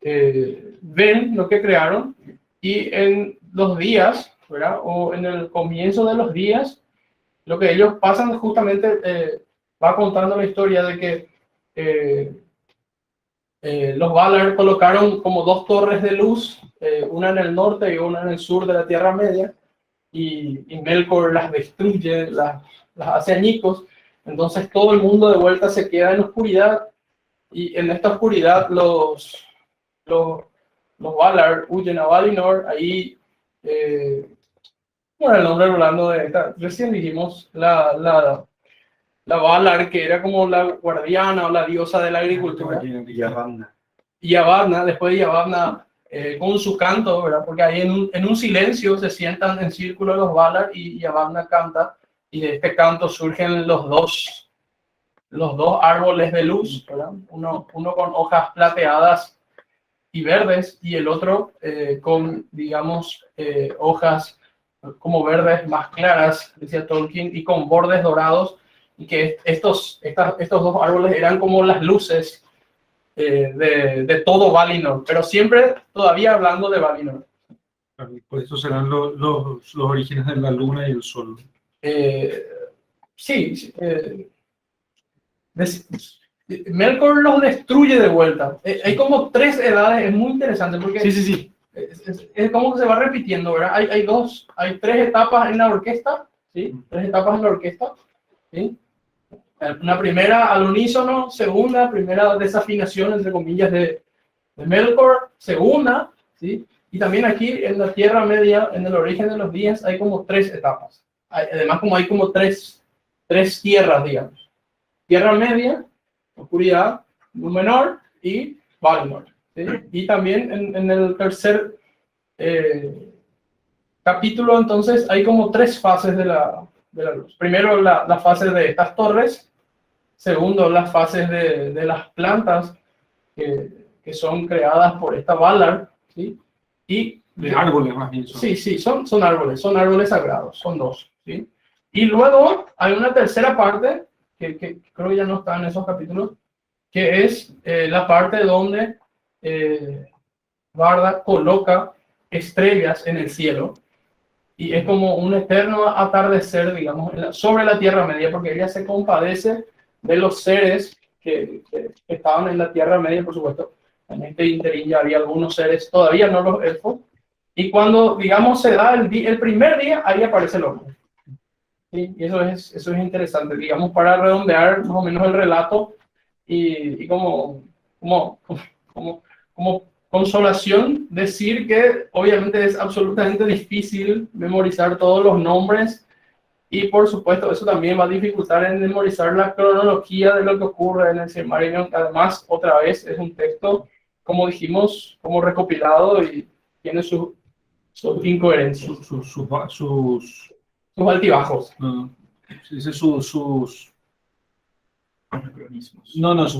ven lo que crearon y en los días, ¿verdad? O en el comienzo de los días, lo que ellos pasan justamente va contando la historia de que los Valar colocaron como 2 torres de luz, una en el norte y una en el sur de la Tierra Media, y Melkor las destruye, las hace añicos. Entonces todo el mundo de vuelta se queda en oscuridad, y en esta oscuridad los Valar huyen a Valinor. Ahí, bueno, el nombre hablando de esta, recién dijimos, la Valar, que era como la guardiana o la diosa de la agricultura. Y Yavanna, después de Yavanna, con su canto, ¿verdad? Porque ahí en un silencio se sientan en círculo los Valar y Yavanna canta, y de este canto surgen los dos árboles de luz, ¿verdad? Uno con hojas plateadas y verdes, y el otro con, digamos, hojas como verdes más claras, decía Tolkien, y con bordes dorados, y que estos 2 árboles eran como las luces de todo Valinor, pero siempre todavía hablando de Valinor. Por eso serán los orígenes de la luna y el sol. Sí. Melkor los destruye de vuelta. Hay como 3 edades, es muy interesante porque Sí. es como que se va repitiendo, ¿verdad? Hay 3 etapas en la orquesta, ¿sí? 3 etapas en la orquesta, ¿sí? Una primera al unísono, primera desafinación, entre comillas, de Melkor, segunda, ¿sí? Y también aquí en la Tierra Media, en el origen de los días, hay como 3 etapas. Además, como hay como tres tierras, digamos. Tierra Media, oscuridad, Númenor y Valinor, ¿sí? Y también en el tercer capítulo, entonces, hay como 3 fases de la luz. Primero, la fase de estas torres. Segundo, las fases de las plantas que son creadas por esta Valar, ¿sí? Y de árboles más bien. Sí, son árboles sagrados, son 2, ¿sí? Y luego hay una tercera parte, que creo que ya no está en esos capítulos, que es la parte donde Varda coloca estrellas en el cielo, y es como un eterno atardecer, digamos, sobre la Tierra Media, porque ella se compadece de los seres que estaban en la Tierra Media, por supuesto. En este interín ya había algunos seres, todavía no los elfos, y cuando, digamos, se da el primer día, ahí aparece el hombre. ¿Sí? Y eso es interesante, digamos, para redondear más o menos el relato, y como consolación decir que obviamente es absolutamente difícil memorizar todos los nombres, y por supuesto eso también va a dificultar en memorizar la cronología de lo que ocurre en el Silmarillion. Además, otra vez, es un texto, como dijimos, como recopilado, y tiene sus incoherencias, Sus altibajos. Sus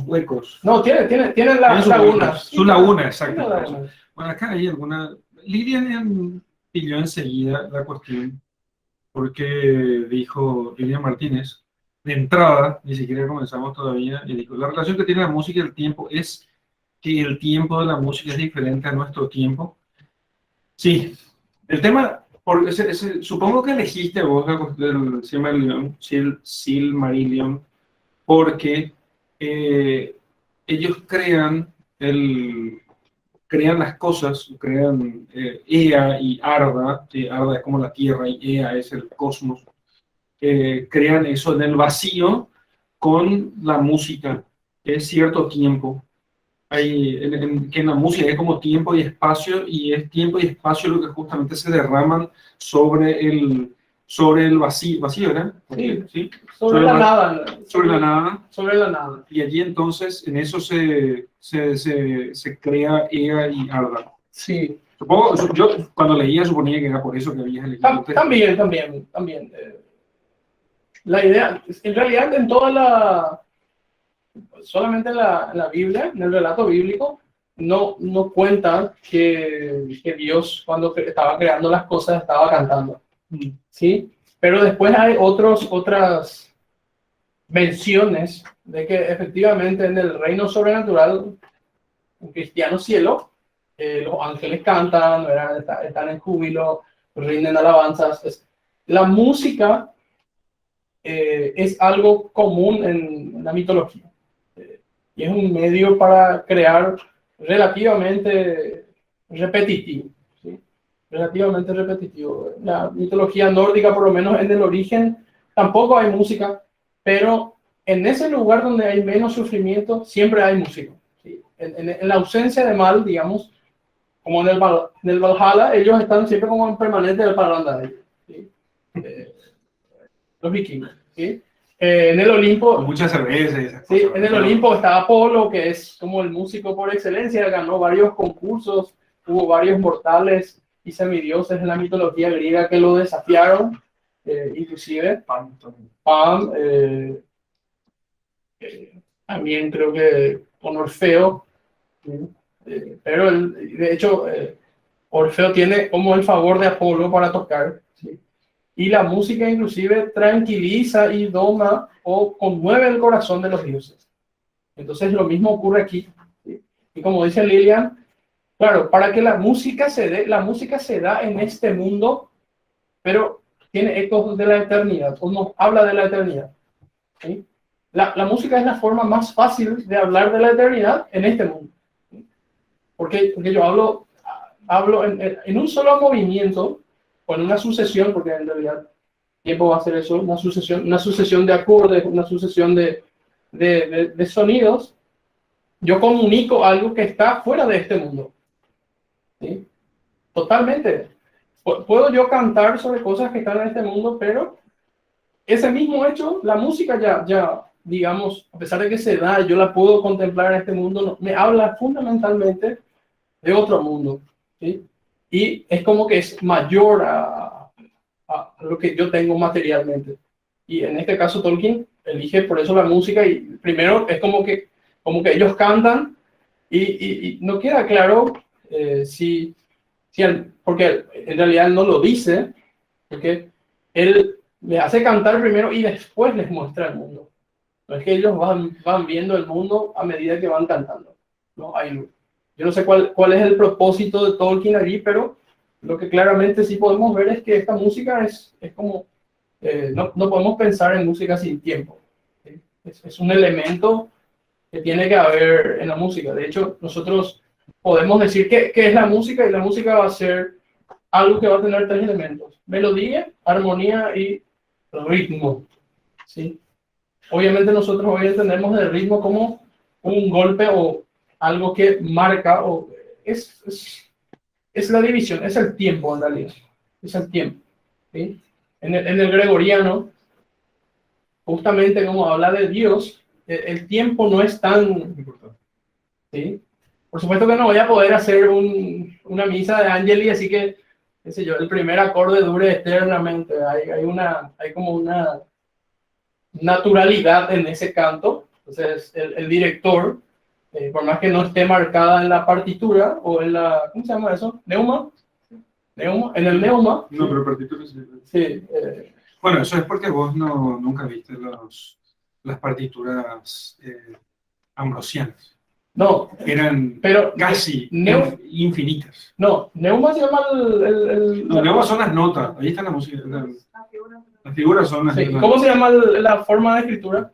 huecos. No, tiene las lagunas. Su laguna, exacto. Tiene lagunas. Bueno, acá hay alguna. Lilian pilló enseguida la cuestión, porque dijo Lilian Martínez, de entrada, ni siquiera comenzamos todavía, y dijo: la relación que tiene la música y el tiempo es que el tiempo de la música es diferente a nuestro tiempo. Sí, el tema, supongo que elegiste vos del Silmarillion, porque ellos crean las cosas, crean Ea y Arda. Arda es como la Tierra y Ea es el cosmos. crean eso en el vacío con la música, que es cierto tiempo. Que en la música es como tiempo y espacio, y es tiempo y espacio lo que justamente se derraman sobre el vacío, ¿verdad? Sí. ¿Sí? Sobre la nada. Sobre la nada. Sobre la nada. Y allí entonces, en eso se crea Ea y Arda. Sí. Supongo, yo cuando leía suponía que era por eso que habías elegido el texto. También. La idea, en realidad en toda solamente en la Biblia, en el relato bíblico, no cuenta que Dios cuando estaba creando las cosas estaba cantando, ¿sí? Pero después hay otras menciones de que efectivamente en el reino sobrenatural, un cristiano cielo, los ángeles cantan, ¿verdad? Están en júbilo, rinden alabanzas. La música es algo común en la mitología. Y es un medio para crear relativamente repetitivo, ¿sí? Relativamente repetitivo. La mitología nórdica, por lo menos en el origen, tampoco hay música, pero en ese lugar donde hay menos sufrimiento, siempre hay música, ¿sí? En la ausencia de mal, digamos, como en el Valhalla, ellos están siempre como en permanente del parranda, ¿sí? Los vikingos, ¿sí? En el Olimpo, Muchas cervezas y esas sí, cosas. en el Olimpo está Apolo, que es como el músico por excelencia, ganó varios concursos, hubo varios mortales y semidioses en la mitología griega que lo desafiaron, inclusive Pan, también creo que con Orfeo, pero de hecho Orfeo tiene como el favor de Apolo para tocar, ¿sí? Y la música inclusive tranquiliza y doma o conmueve el corazón de los dioses. Entonces lo mismo ocurre aquí, ¿sí? Y como dice Lilian, claro, para que la música se da en este mundo, pero tiene ecos de la eternidad, o nos habla de la eternidad, ¿sí? La música es la forma más fácil de hablar de la eternidad en este mundo, ¿sí? Porque yo hablo en un solo movimiento, con una sucesión, porque en realidad tiempo va a ser eso, una sucesión de acordes, una sucesión de sonidos. Yo comunico algo que está fuera de este mundo, ¿sí? Totalmente. Puedo yo cantar sobre cosas que están en este mundo, pero ese mismo hecho, la música ya, digamos, a pesar de que se da, yo la puedo contemplar en este mundo, no, me habla fundamentalmente de otro mundo, ¿sí? Y es como que es mayor a lo que yo tengo materialmente. Y en este caso Tolkien elige por eso la música, y primero es como que ellos cantan y no queda claro porque en realidad él no lo dice, porque él les hace cantar primero y después les muestra el mundo. No es que ellos van viendo el mundo a medida que van cantando. No, yo no sé cuál es el propósito de Tolkien allí, pero lo que claramente sí podemos ver es que esta música es como, no podemos pensar en música sin tiempo, ¿sí? Es un elemento que tiene que haber en la música. De hecho, nosotros podemos decir qué es la música, y la música va a ser algo que va a tener tres elementos: melodía, armonía y ritmo, ¿sí? Obviamente nosotros hoy entendemos el ritmo como un golpe o algo que marca, o es la división, es el tiempo en realidad, es el tiempo, ¿sí? En el gregoriano, justamente como habla de Dios, el tiempo no es tan importante, ¿sí? Por supuesto que no voy a poder hacer una misa de Angeli, así que, qué sé yo, el primer acorde dure eternamente. Hay como una naturalidad en ese canto. Entonces el director, por más que no esté marcada en la partitura o en la, ¿cómo se llama eso? ¿Neuma? En el neuma. No, pero partitura sí. Sí. Bueno, eso es porque vos nunca viste las partituras ambrosianas. No, Eran pero casi infinitas. No, neuma se llama Los neumas son las notas, ahí está la música. Las figuras son las sí. notas. ¿Cómo se llama la forma de escritura?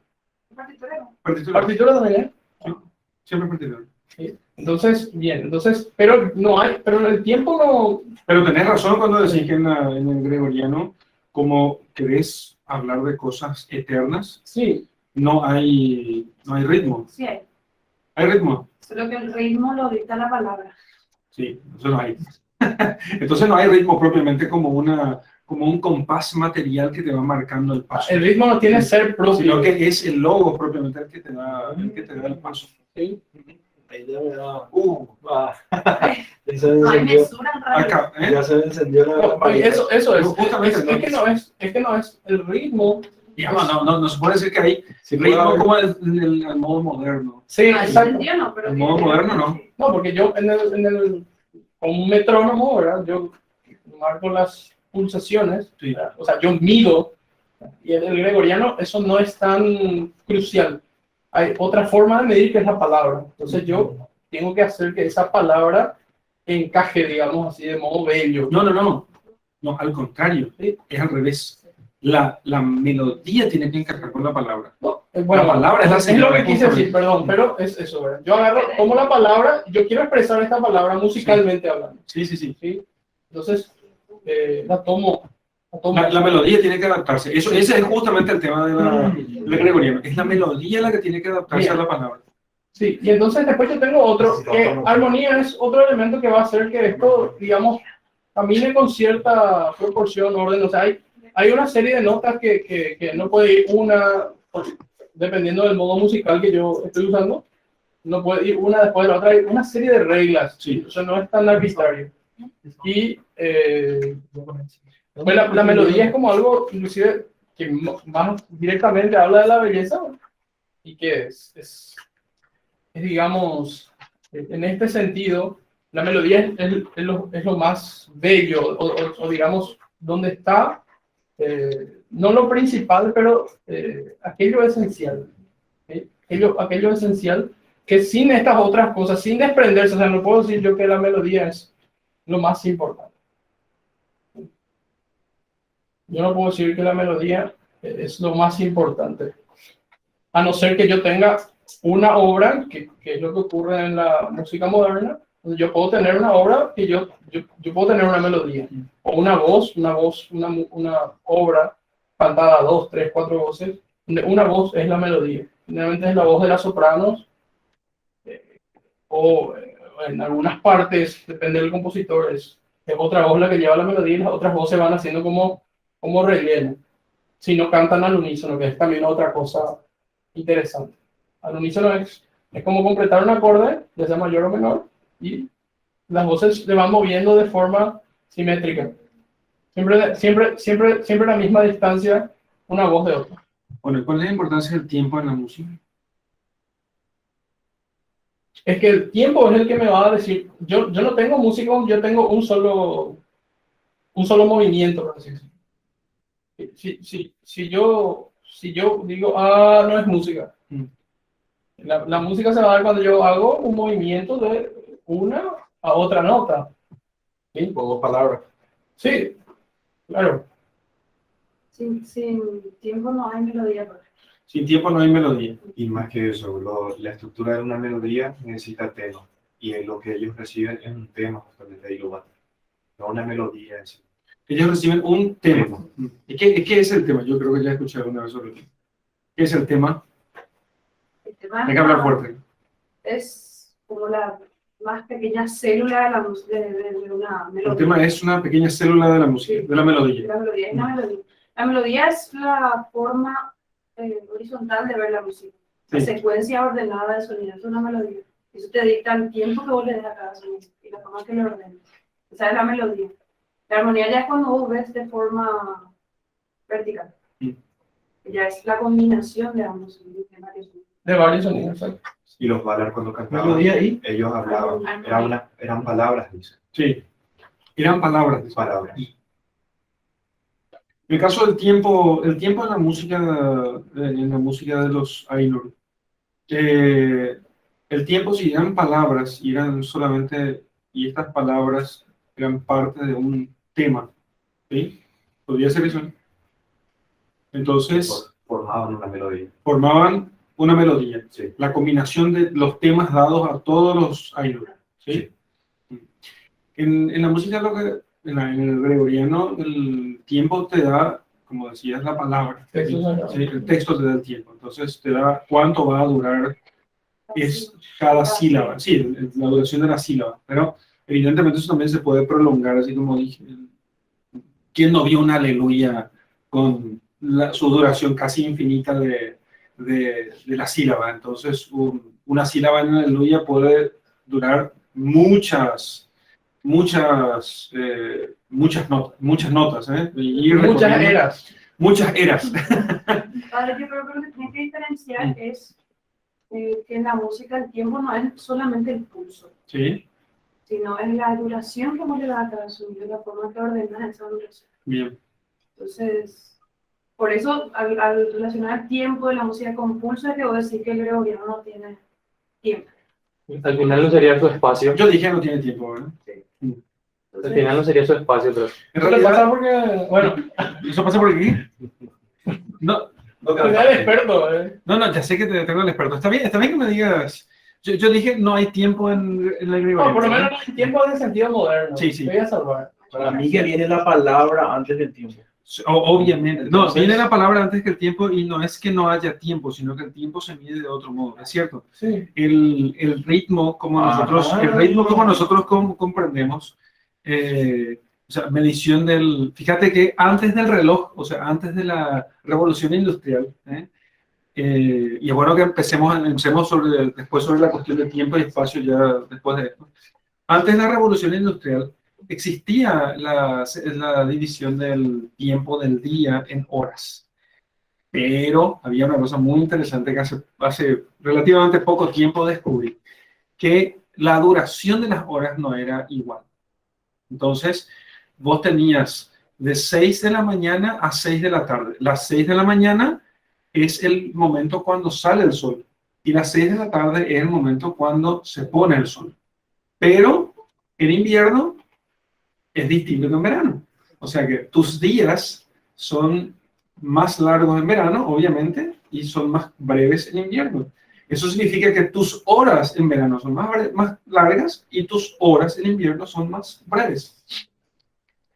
Partitura también, ¿eh? Sí, siempre partitura. Sí. Entonces, bien, pero el tiempo no. Pero tenés razón cuando decís que en el gregoriano, como querés hablar de cosas eternas, Sí, no hay ritmo. Sí hay. ¿Hay ritmo? Solo que el ritmo lo dicta la palabra. Sí, entonces no hay. Entonces no hay ritmo propiamente como un compás material que te va marcando el paso, el ritmo no tiene ser propio. sino que es el logo propiamente el que te da el paso. Sí. Ahí ya me da. No hay Ya se me encendió, mesura en realidad. Acá, ¿eh? ya se me encendió la No, lamparita. eso es. Justamente Es que no es el ritmo. Digamos, no se puede decir que hay Sí, puede ritmo haber. como el modo moderno. Sí, No, en ese exacto. sentido no, pero El modo moderno no. No, porque yo con un metrónomo, ¿verdad? Yo marco las pulsaciones, Sí. ¿verdad? O sea, yo mido, y en el gregoriano eso no es tan crucial. Hay otra forma de medir que es la palabra. Entonces yo tengo que hacer que esa palabra encaje, digamos así, de modo bello. No, al contrario, Sí. es al revés. La melodía tiene que encajar con la palabra. No, bueno, La palabra es la es señal, lo que quise justamente. decir, perdón, pero es eso, ¿verdad? Yo agarro como la palabra, yo quiero expresar esta palabra musicalmente hablando, Sí. ¿sí? Entonces, la tomo. La melodía tiene que adaptarse. Ese es justamente el tema del gregoriano. Es la melodía la que tiene que adaptarse a la palabra. Sí, y entonces después yo tengo otro, que armonía es otro elemento que va a hacer que esto, digamos, camine con cierta proporción, orden. O sea, hay una serie de notas que no puede ir una, dependiendo del modo musical que yo estoy usando, no puede ir una después de la otra. Hay una serie de reglas, Sí. o sea, no es tan arbitrario. Y pues la melodía es como algo, inclusive, que más directamente habla de la belleza, ¿no? Y que es, digamos, en este sentido, la melodía es lo más bello, o digamos, donde está, no lo principal, pero aquello esencial. ¿Sí? Aquello esencial que sin estas otras cosas, sin desprenderse, o sea, no puedo decir yo que la melodía es lo más importante. Yo no puedo decir que la melodía es lo más importante, a no ser que yo tenga una obra, que es lo que ocurre en la música moderna, donde yo puedo tener una obra que yo puedo tener una melodía, o una obra cantada a 2, 3, 4 voces, donde una voz es la melodía. Generalmente es la voz de las sopranos, o en algunas partes, depende del compositor, es otra voz la que lleva la melodía y las otras voces van haciendo como relleno, si no cantan al unísono, que es también otra cosa interesante. Al unísono es como completar un acorde, ya sea mayor o menor, y las voces se van moviendo de forma simétrica. Siempre a la misma distancia, una voz de otra. Bueno, ¿y cuál es la importancia del tiempo en la música? Es que el tiempo es el que me va a decir, yo no tengo músicos, yo tengo un solo movimiento, por así decirlo. Si yo digo, no es música. La música se va a dar cuando yo hago un movimiento de una a otra nota. ¿Sí? Con dos palabras. Sí, claro. Sin tiempo no hay melodía. Sin tiempo no hay melodía. Y más que eso, la estructura de una melodía necesita tema. Y lo que ellos reciben es un tema, justamente ahí lo va. No una melodía en sí. Ellos reciben un tema. ¿Y qué es el tema? Yo creo que ya escuché alguna vez sobre eso. ¿Qué es el tema? El tema Hay que hablar fuerte. es como la más pequeña célula de la música de una melodía. El tema es una pequeña célula de la música, de la melodía. La melodía es una melodía. La melodía es la forma horizontal de ver la música. La Sí. secuencia ordenada de sonidos es una melodía. Eso te dicta el tiempo que vos le des a cada sonido y la forma que le ordenes. Esa es la melodía. La armonía ya es cuando vos ves de forma vertical. Ya es la combinación de ambos sonidos. De varios sonidos. ¿Sí? Y los Valar cuando cantaban, Melodía y ellos hablaban, eran palabras, dice. Sí. Eran palabras. Palabras. En el caso del tiempo en la música de los Ainur, el tiempo, si eran palabras, y estas palabras eran parte de un tema, ¿sí? Podría ser eso. Entonces, Formaban una melodía. formaban una melodía, Sí. la combinación de los temas dados a todos los Ainur, ¿sí? En la música, en el gregoriano, el tiempo te da como decía, es la palabra. Texto sagrado. Sí, el texto te da el tiempo. Entonces te da cuánto va a durar es cada sílaba. Sí, la duración de la sílaba. Pero evidentemente eso también se puede prolongar, así como dije. ¿Quién no vio una aleluya con su duración casi infinita de la sílaba? Entonces, una sílaba en aleluya puede durar muchas notas, ¿eh? Y Muchas recorriendo eras. muchas eras. Padre, yo creo que lo que tiene que diferenciar es que en la música el tiempo no es solamente el pulso, Sí, sino es la duración que vos le das a cada sonido, la forma que ordenas esa duración. bien. Entonces, por eso, al relacionar el tiempo de la música con pulso, es que voy a decir que el gregoriano no tiene tiempo. Al final no sería su espacio. Yo dije no tiene tiempo, ¿verdad? Al final no sería su espacio, pero En Eso le realidad, pasa porque, bueno, ¿eso pasa por aquí? No, No al final es experto, no, ya sé que te tengo el experto. Está bien que me digas. Yo dije no hay tiempo en la No, por lo gregoriana. menos no hay tiempo en sentido moderno. Sí, sí. Voy a salvar. Para mí que viene la palabra antes del tiempo. Obviamente. No, Entonces- viene la palabra antes que el tiempo y no es que no haya tiempo, sino que el tiempo se mide de otro modo, ¿es cierto? Sí. El ritmo como nosotros comprendemos, o sea, medición fíjate que antes del reloj, o sea, antes de la revolución industrial, y es bueno que empecemos después sobre la cuestión de tiempo y espacio ya después de esto. Antes de la revolución industrial existía la división del tiempo del día en horas. Pero había una cosa muy interesante que hace relativamente poco tiempo descubrí, que la duración de las horas no era igual. Entonces, vos tenías de 6 de la mañana a 6 de la tarde. Las 6 de la mañana es el momento cuando sale el sol y las 6 de la tarde es el momento cuando se pone el sol. Pero en invierno es distinto que en verano. O sea que tus días son más largos en verano, obviamente, y son más breves en invierno. Eso significa que tus horas en verano son más largas y tus horas en invierno son más breves.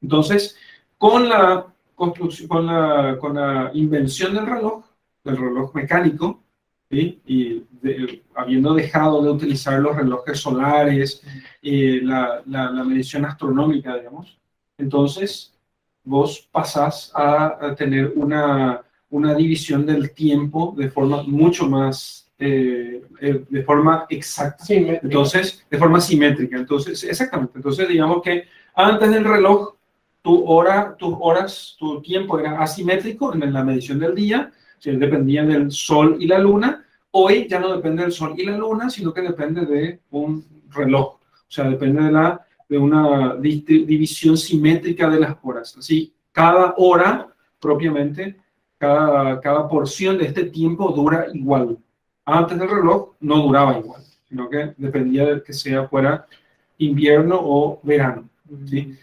Entonces, con la construcción, con la invención del reloj mecánico, ¿sí? Y habiendo dejado de utilizar los relojes solares, la medición astronómica, digamos, entonces vos pasás a tener una división del tiempo de forma mucho más, de forma exacta. Sí, Entonces, de forma simétrica. Entonces, exactamente. Entonces, digamos que antes del reloj, tu tiempo era asimétrico en la medición del día, dependía del sol y la luna. Hoy ya no depende del sol y la luna, sino que depende de un reloj. O sea, depende de una división simétrica de las horas. Así, cada hora, propiamente, cada porción de este tiempo dura igual. Antes del reloj no duraba igual, sino que dependía de que fuera invierno o verano. ¿Sí?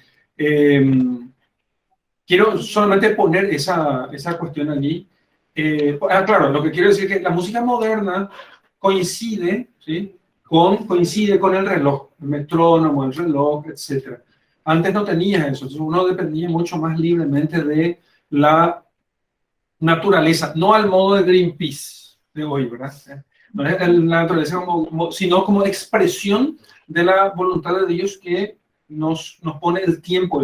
Quiero solamente poner esa cuestión allí. Claro, lo que quiero decir es que la música moderna coincide, ¿sí? coincide con el reloj, el metrónomo, el reloj, etc. Antes no tenía eso, entonces uno dependía mucho más libremente de la naturaleza, no al modo de Greenpeace de hoy, ¿verdad? No es la naturaleza sino como expresión de la voluntad de Dios que nos pone el tiempo,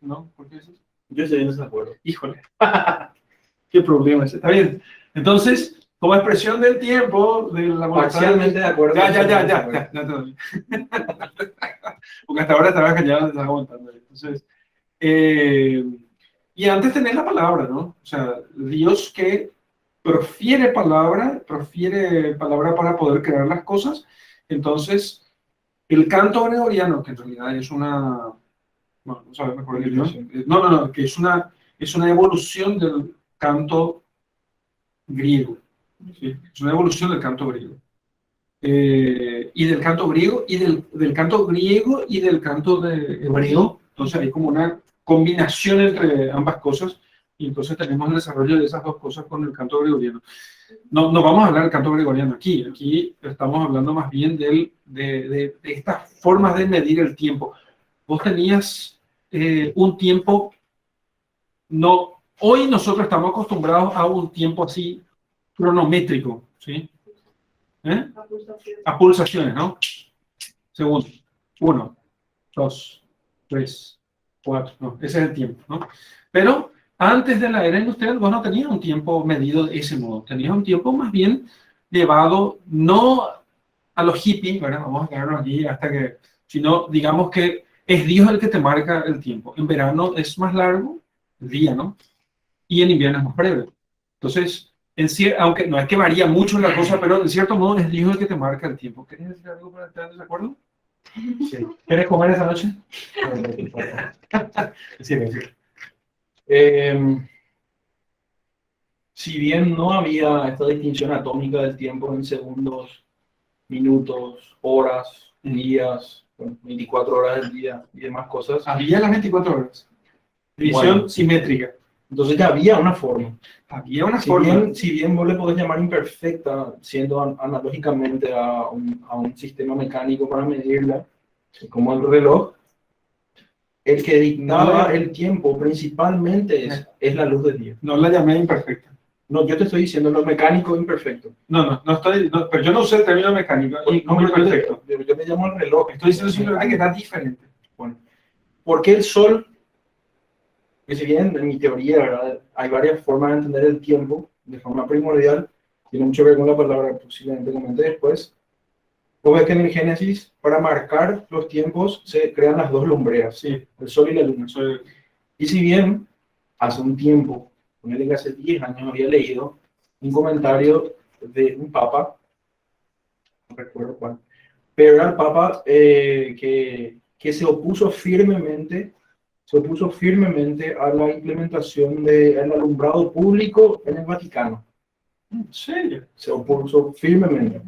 ¿no? ¿Por qué eso? Yo estoy en desacuerdo. Híjole, qué problema ese. Está bien. Entonces, como expresión del tiempo, de la voluntad. Parcialmente de acuerdo. Ya, todo bien. Porque hasta ahora estaba callado, estaba aguantando. Entonces, y antes tener la palabra, ¿no? O sea, Dios que profiere palabra para poder crear las cosas. Entonces, el canto gregoriano, que en realidad es una. Bueno, no sabes mejor que yo. No, que es una evolución del canto griego. ¿Sí? Es una evolución del canto griego. Y del canto griego, y del canto griego y del canto de hebreo. Entonces hay como una combinación entre ambas cosas, y entonces tenemos el desarrollo de esas dos cosas con el canto gregoriano. No vamos a hablar del canto gregoriano aquí estamos hablando más bien de estas formas de medir el tiempo. Vos tenías un tiempo no hoy nosotros estamos acostumbrados a un tiempo así cronométrico, ¿sí? La pulsación. A pulsaciones, ¿no? Segundo. 1, 2, 3, 4. No, ese es el tiempo, ¿no? Pero antes de la era industrial, vos no tenías un tiempo medido de ese modo. Tenías un tiempo más bien llevado, no a los hippies, ¿verdad? Vamos a quedarnos allí hasta que, sino digamos que es Dios el que te marca el tiempo. En verano es más largo el día, ¿no? Y en invierno es más breve. Entonces, aunque no es que varía mucho la cosa, pero en cierto modo es Dios el que te marca el tiempo. ¿Querés decir algo para estar de acuerdo? Sí. ¿Quieres comer esa noche? Sí, sí. Si bien no había esta distinción atómica del tiempo en segundos, minutos, horas, días, 24 horas del día y demás cosas, Había las 24 horas. División Bueno. simétrica. entonces ya había una forma. Había una Si forma. bien vos le podés llamar imperfecta, siendo analógicamente a un sistema mecánico para medirla, como el reloj, el que dictaba No. el tiempo principalmente es la luz del día. No la llamé imperfecta. No, yo te estoy diciendo lo mecánico imperfecto. No estoy, pero yo no usé el término mecánico y como imperfecto. Yo me llamo el reloj. Estoy diciendo simplemente que está diferente. Bueno, ¿por qué el sol? Que si bien en mi teoría, ¿verdad? Hay varias formas de entender el tiempo de forma primordial, tiene mucho que ver con la palabra que posiblemente comenté después. Vos ves que en el Génesis, para marcar los tiempos, se crean las dos lumbreras, Sí, el sol y la luna. soy, Y si bien hace un tiempo, ponele que hace 10 años, había leído un comentario de un papa, no recuerdo cuál, pero era el papa que se opuso firmemente a la implementación del alumbrado público en el Vaticano. ¿en serio? Se opuso firmemente.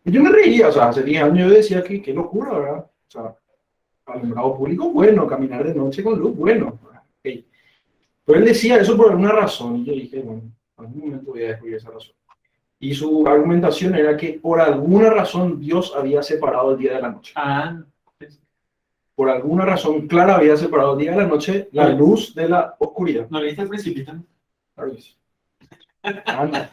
Y yo me reía, o sea, hace 10 años yo decía que qué locura, ¿verdad? O sea, alumbrado público, bueno, caminar de noche con luz, bueno. Okay. Pero él decía eso por alguna razón, y yo dije, bueno, en algún momento voy a descubrir esa razón. Y su argumentación era que por alguna razón Dios había separado el día de la noche. Ah, Por alguna razón clara había separado el día de la noche, la luz de la oscuridad. ¿no leíste el Principito? Claro que sí. Entonces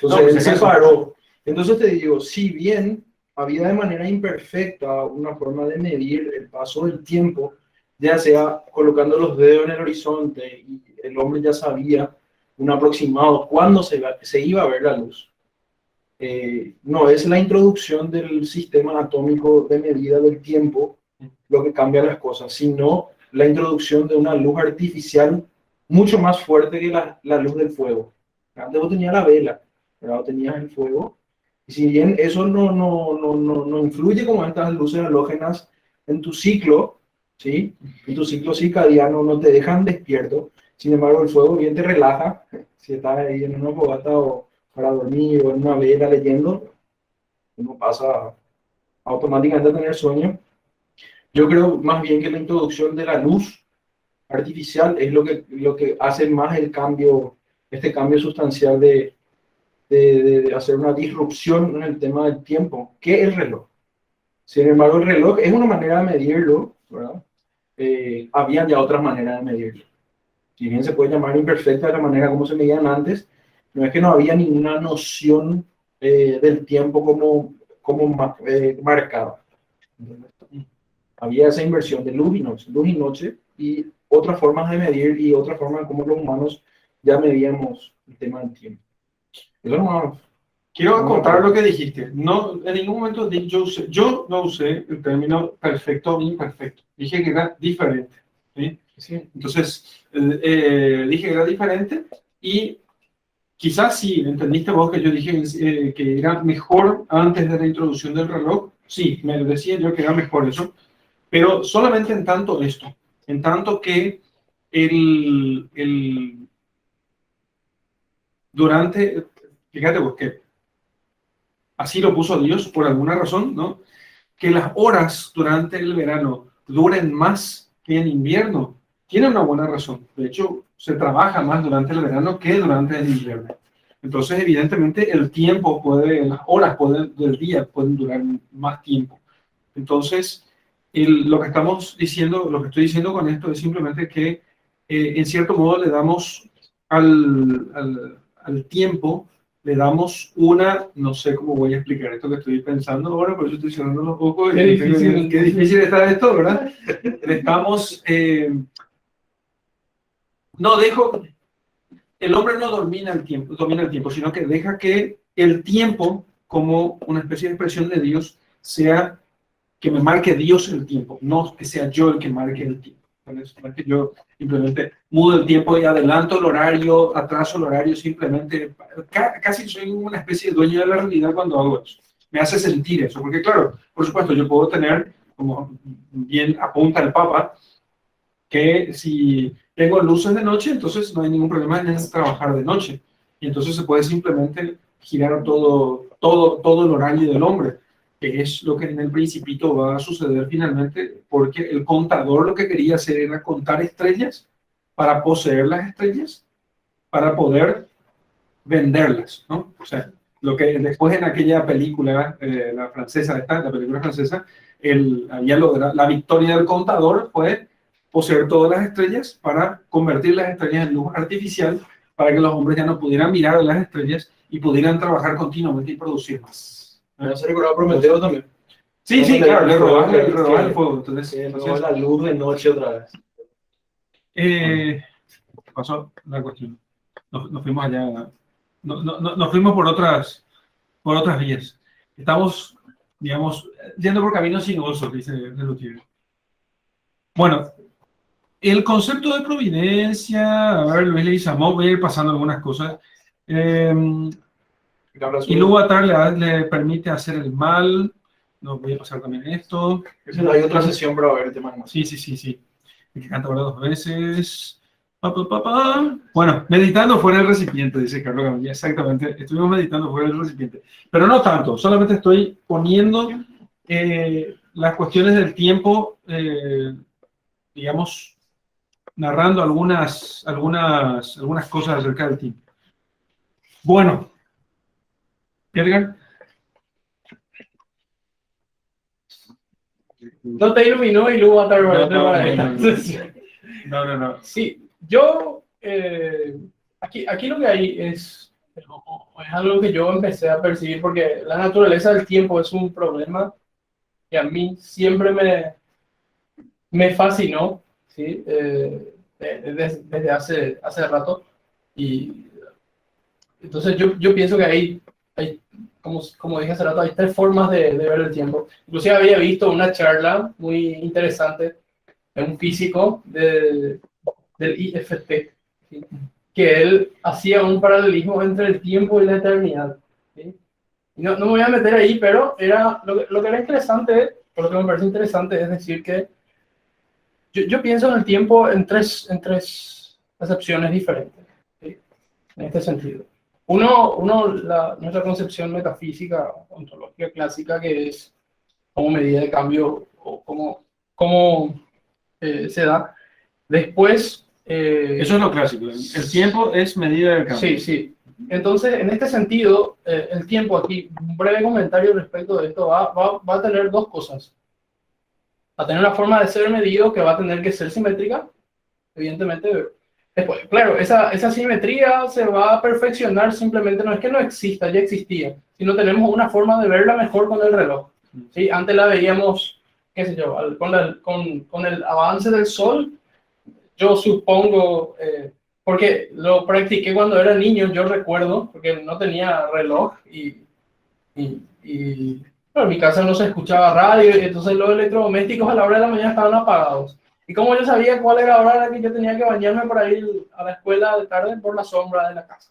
No, pues, él acaso. separó. Entonces te digo, si bien había de manera imperfecta una forma de medir el paso del tiempo, ya sea colocando los dedos en el horizonte y el hombre ya sabía un aproximado cuándo se iba a ver la luz. No es la introducción del sistema atómico de medida del tiempo lo que cambia las cosas, sino la introducción de una luz artificial mucho más fuerte que la luz del fuego. Antes vos tenías la vela, ahora tenías el fuego. Y si bien eso no influye como estas luces halógenas en tu ciclo, ¿sí? En tu ciclo circadiano no te dejan despierto. Sin embargo, el fuego bien te relaja. Si estás ahí en una fogata o para dormir o en una vela leyendo, uno pasa automáticamente a tener sueño. Yo creo más bien que la introducción de la luz artificial es lo que hace más el cambio, este cambio sustancial de hacer una disrupción en el tema del tiempo, que el reloj. Sin embargo, el reloj es una manera de medirlo, ¿verdad? Había ya otras maneras de medirlo. Si bien se puede llamar imperfecta de la manera como se medían antes, no es que no había ninguna noción del tiempo como marcada. Había esa inversión de luz y noche y otras formas de medir y otras formas de cómo los humanos ya medíamos el tema del tiempo. Eso no, quiero acotar lo que dijiste. No, en ningún momento yo no usé el término perfecto o imperfecto. Dije que era diferente. ¿Sí? sí. Entonces, dije que era diferente y quizás sí, entendiste vos que yo dije que era mejor antes de la introducción del reloj. Sí, me decía yo que era mejor eso, pero solamente en tanto esto, en tanto que fíjate vos que así lo puso Dios por alguna razón, ¿no? Que las horas durante el verano duren más que en invierno, tiene una buena razón. De hecho, se trabaja más durante el verano que durante el invierno. Entonces, evidentemente, el tiempo las horas del día pueden durar más tiempo. Entonces, lo que estamos diciendo, lo que estoy diciendo con esto es simplemente que, en cierto modo, le damos al tiempo le damos una, no sé cómo voy a explicar esto que estoy pensando ahora, por eso estoy cerrando los ojos. Qué difícil. Qué difícil está esto, ¿verdad? Le estamos... no dejo... El hombre no domina el tiempo, sino que deja que el tiempo, como una especie de expresión de Dios, sea que me marque Dios el tiempo, no que sea yo el que marque el tiempo. No es que yo simplemente mudo el tiempo y adelanto el horario, atraso el horario, simplemente, casi soy una especie de dueño de la realidad cuando hago eso. Me hace sentir eso, porque claro, por supuesto, yo puedo tener, como bien apunta el Papa, que si tengo luces de noche, entonces no hay ningún problema en trabajar de noche. Y entonces se puede simplemente girar todo el horario del hombre, que es lo que en el Principito va a suceder finalmente, porque el contador lo que quería hacer era contar estrellas para poseer las estrellas, para poder venderlas, ¿no? O sea, lo que después en aquella película, la francesa, la película francesa, la victoria del contador fue poseer todas las estrellas para convertir las estrellas en luz artificial, para que los hombres ya no pudieran mirar a las estrellas y pudieran trabajar continuamente y producir más. Me hace recordar a Prometeo también. Sí, sí, claro, le robaban el fuego. Entonces, la luz de noche otra vez. Pasó la cuestión. Nos fuimos allá. Nos fuimos por otras vías. Estamos, digamos, yendo por caminos sinuosos, dice Lelutier. Bueno, el concepto de providencia, a ver, Luis Leguizamo, voy a ir pasando algunas cosas. Ilúvatar le permite hacer el mal. No, voy a pasar también esto. Hay otra sesión para ver el tema. Sí. El que canta ahora 2 veces. Bueno, meditando fuera del recipiente, dice Carlos Gamilla. Exactamente, estuvimos meditando fuera del recipiente. Pero no tanto, solamente estoy poniendo las cuestiones del tiempo, digamos, narrando algunas cosas acerca del tiempo. Bueno, Edgar. No te iluminó y luego No. Sí, yo, aquí lo que hay es algo que yo empecé a percibir, porque la naturaleza del tiempo es un problema que a mí siempre me fascinó, ¿sí? Desde hace rato. Y entonces yo pienso que hay como dije hace rato, hay 3 formas de ver el tiempo. Inclusive había visto una charla muy interesante de un físico del IFT, ¿sí? Que él hacía un paralelismo entre el tiempo y la eternidad, ¿sí? No me voy a meter ahí, pero era lo que era interesante, por lo que me parece interesante, es decir que yo pienso en el tiempo en tres acepciones diferentes, ¿sí? En este sentido. Nuestra concepción metafísica, ontológica clásica, que es como medida de cambio o cómo se da. Después... eso es lo clásico. El tiempo es medida de cambio. Sí. Entonces, en este sentido, el tiempo aquí, un breve comentario respecto de esto, va a tener 2 cosas. Va a tener una forma de ser medido que va a tener que ser simétrica, evidentemente. Después, claro, esa simetría se va a perfeccionar, simplemente no es que no exista, ya existía, sino tenemos una forma de verla mejor con el reloj, ¿sí? Antes la veíamos, qué sé yo, con el avance del sol, yo supongo, porque lo practiqué cuando era niño, yo recuerdo, porque no tenía reloj y bueno, en mi casa no se escuchaba radio, y entonces los electrodomésticos a la hora de la mañana estaban apagados. Y como yo sabía cuál era la hora que yo tenía que bañarme para ir a la escuela de tarde por la sombra de la casa.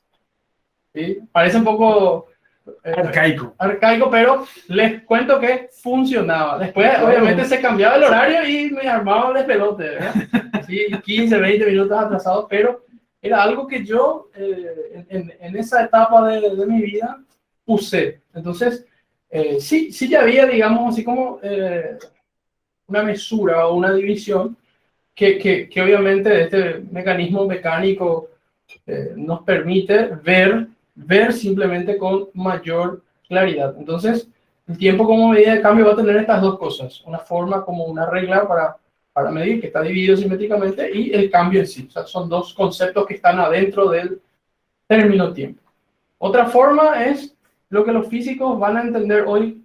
¿Sí? Parece un poco arcaico, pero les cuento que funcionaba. Después, obviamente, se cambiaba el horario y me armaba el despelote, ¿verdad? Sí, 15, 20 minutos atrasados, pero era algo que yo en esa etapa de mi vida usé. Entonces, sí ya había, digamos, así como una mesura o una división que obviamente este mecanismo mecánico nos permite ver simplemente con mayor claridad. Entonces, el tiempo como medida de cambio va a tener estas 2 cosas. Una forma como una regla para medir, que está dividido simétricamente, y el cambio en sí. O sea, son dos conceptos que están adentro del término tiempo. Otra forma es lo que los físicos van a entender hoy,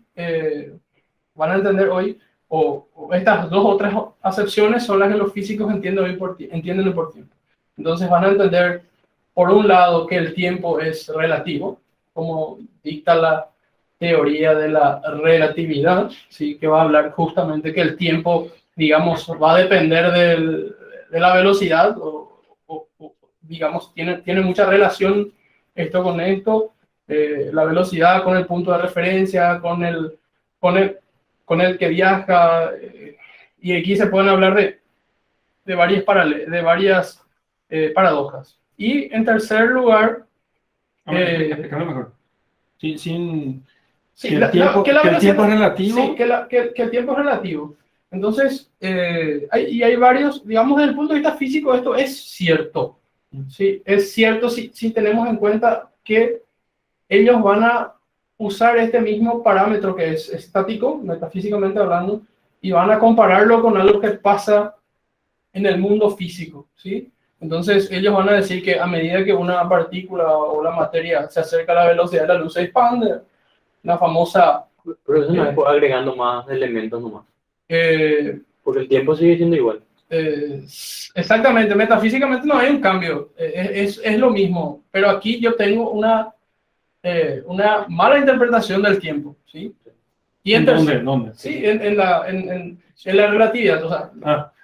o estas dos otras acepciones son las que los físicos entienden hoy por tiempo. Entonces van a entender, por un lado, que el tiempo es relativo, como dicta la teoría de la relatividad, ¿sí? Que va a hablar justamente que el tiempo, digamos, va a depender de la velocidad, o, digamos, tiene mucha relación esto con esto, la velocidad con el punto de referencia, con el que viaja, y aquí se pueden hablar de varias paradojas. Y en tercer lugar, Explícalo mejor. Sí, sí, que el tiempo es relativo. Sí, que el tiempo es relativo. Entonces, hay varios, digamos, desde el punto de vista físico, esto es cierto. Sí, es cierto si tenemos en cuenta que ellos van a usar este mismo parámetro que es estático, metafísicamente hablando, y van a compararlo con algo que pasa en el mundo físico, ¿sí? Entonces, ellos van a decir que a medida que una partícula o la materia se acerca a la velocidad de la luz, se expande, la famosa... Pero eso no es agregando más elementos nomás. eh, Porque el tiempo sigue siendo igual. Exactamente, metafísicamente no hay un cambio, es lo mismo, pero aquí yo tengo una mala interpretación del tiempo, ¿sí? Y ¿En dónde? Sí, en la relatividad, o sea,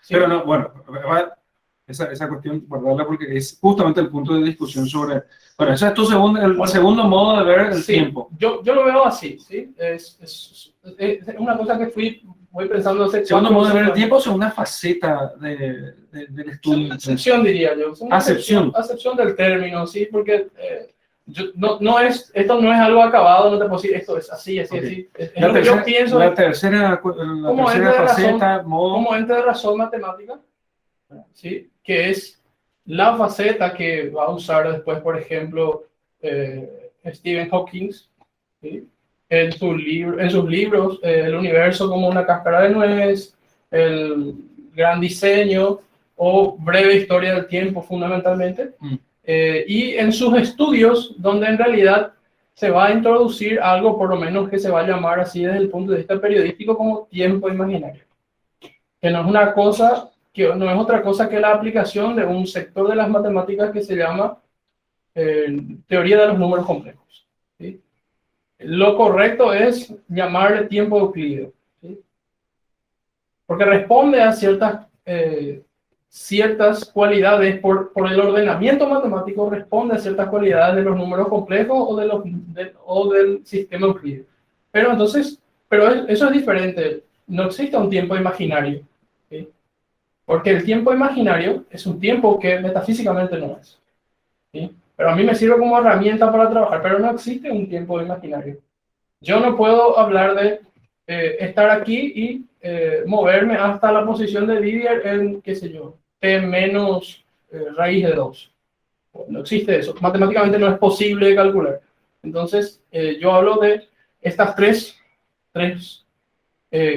sí. Pero no, bueno, esa cuestión, guardarla porque es justamente el punto de discusión sobre, bueno, ese es tu segundo modo de ver el Sí, tiempo. yo lo veo así, ¿sí? Es una cosa que voy pensando hace Segundo modo de ver el años. tiempo es una faceta del estudio. Una acepción, diría yo. Una Acepción. Acepción del término, sí, porque esto no es algo acabado, no te puedo decir esto es así. Okay. Es lo que yo pienso. La tercera faceta, modo. Como ente de razón matemática, ¿sí? Que es la faceta que va a usar después, por ejemplo, Stephen Hawking, ¿sí? En sus libros, El universo como una cáscara de nuez, El gran diseño o Breve historia del tiempo, fundamentalmente. Y en sus estudios, donde en realidad se va a introducir algo, por lo menos que se va a llamar así desde el punto de vista periodístico, como tiempo imaginario, que no es otra cosa que la aplicación de un sector de las matemáticas que se llama teoría de los números complejos, ¿sí? Lo correcto es llamarle tiempo euclídeo, ¿sí? Porque responde a ciertas cualidades, por el ordenamiento matemático, responde a ciertas cualidades de los números complejos o del sistema euclídeo. Pero eso es diferente. No existe un tiempo imaginario, ¿sí? Porque el tiempo imaginario es un tiempo que metafísicamente no es, ¿sí? Pero a mí me sirve como herramienta para trabajar, pero no existe un tiempo imaginario. Yo no puedo hablar de estar aquí y moverme hasta la posición de Didier en, qué sé yo, t menos raíz de 2. No existe eso. Matemáticamente no es posible de calcular. Entonces, yo hablo de estas tres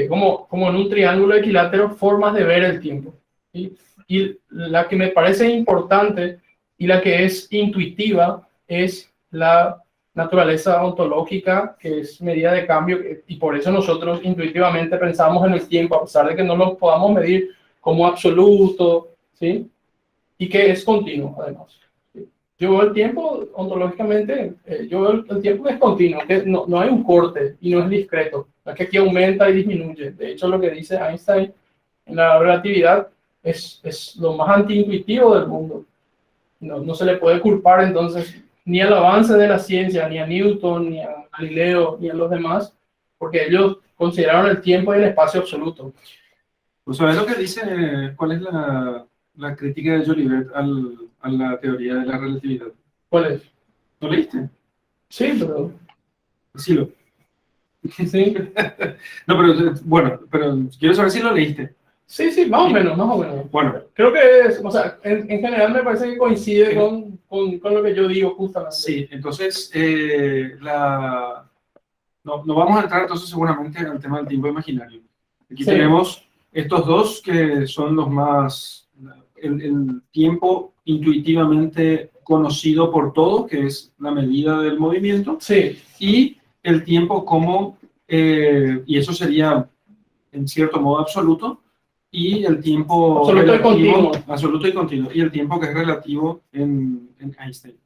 como en un triángulo equilátero, formas de ver el tiempo, ¿sí? Y la que me parece importante y la que es intuitiva es la naturaleza ontológica, que es medida de cambio, y por eso nosotros intuitivamente pensamos en el tiempo, a pesar de que no lo podamos medir como absoluto, ¿sí? Y que es continuo, además. ¿Sí? Yo veo el tiempo ontológicamente, yo veo el tiempo que es continuo, que no hay un corte y no es discreto, no es que aquí aumenta y disminuye. De hecho, lo que dice Einstein en la relatividad es lo más antiintuitivo del mundo. No se le puede culpar entonces ni al avance de la ciencia, ni a Newton, ni a Galileo, ni a los demás, porque ellos consideraron el tiempo y el espacio absoluto. Pues ¿sabes lo que dice? ¿Cuál es la crítica de Jolivet a la teoría de la relatividad? ¿Cuál es? ¿Lo leíste? Sí, pero... Sí. Sí. No, pero bueno, pero quiero saber si lo leíste. Sí, más o menos. Bueno. Creo que o sea, en general me parece que coincide con lo que yo digo justamente. Sí, entonces, no vamos a entrar entonces seguramente al tema del tiempo imaginario. Aquí tenemos estos dos que son los más, el tiempo intuitivamente conocido por todos, que es la medida del movimiento, Sí, y el tiempo como, y eso sería en cierto modo absoluto, y el tiempo Absoluto y continuo. absoluto y continuo, y el tiempo que es relativo en Einstein.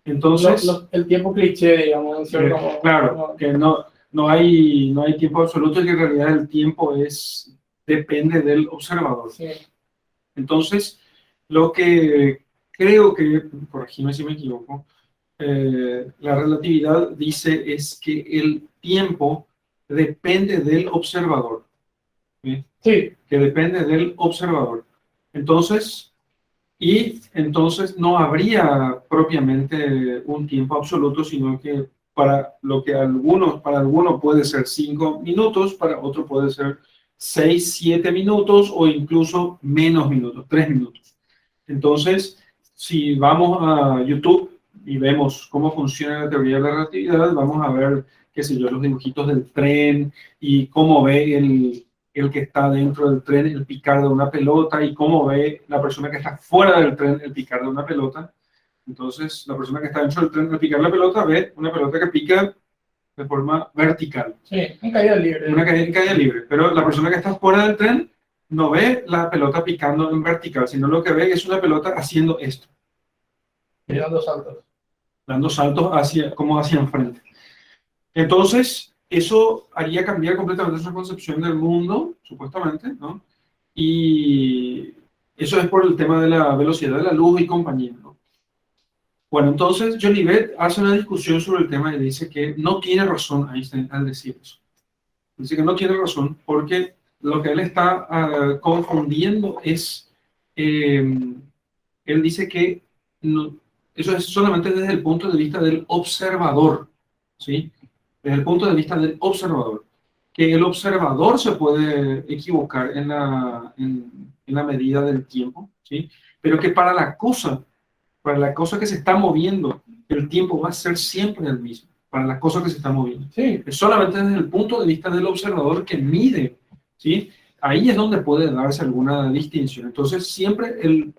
Entonces, el tiempo cliché, digamos, en cierto modo. claro, que no hay tiempo absoluto y que en realidad el tiempo depende del observador. Sí. Entonces, lo que creo que, corregime si me equivoco, la relatividad dice es que el tiempo depende del observador. ¿Sí? Sí, Que depende del observador. Entonces no habría propiamente un tiempo absoluto, sino que para algunos puede ser 5 minutos, para otro puede ser 6, 7 minutos o incluso menos minutos, 3 minutos. Entonces, si vamos a YouTube y vemos cómo funciona la teoría de la relatividad, vamos a ver, qué sé yo, los dibujitos del tren y cómo ve el que está dentro del tren el picar de una pelota y cómo ve la persona que está fuera del tren el picar de una pelota. Entonces, la persona que está dentro del tren al picar la pelota ve una pelota que pica de forma vertical, sí, en caída libre. una caída libre. Pero la persona que está fuera del tren no ve la pelota picando en vertical, sino lo que ve es una pelota haciendo esto, Tirando saltos. dando saltos como hacia enfrente. Entonces, eso haría cambiar completamente nuestra concepción del mundo, supuestamente, ¿no? Y eso es por el tema de la velocidad de la luz y compañía, ¿no? Bueno, entonces Jolivet hace una discusión sobre el tema y dice que no tiene razón Einstein al decir eso. Dice que no tiene razón porque lo que él está confundiendo es, él dice que eso es solamente desde el punto de vista del observador, ¿sí? Desde el punto de vista del observador, que el observador se puede equivocar en la medida del tiempo, ¿sí? Pero que para la cosa que se está moviendo, el tiempo va a ser siempre el mismo, para la cosa que se está moviendo. Sí, Es solamente desde el punto de vista del observador que mide, ¿sí? Ahí es donde puede darse alguna distinción. Entonces, siempre el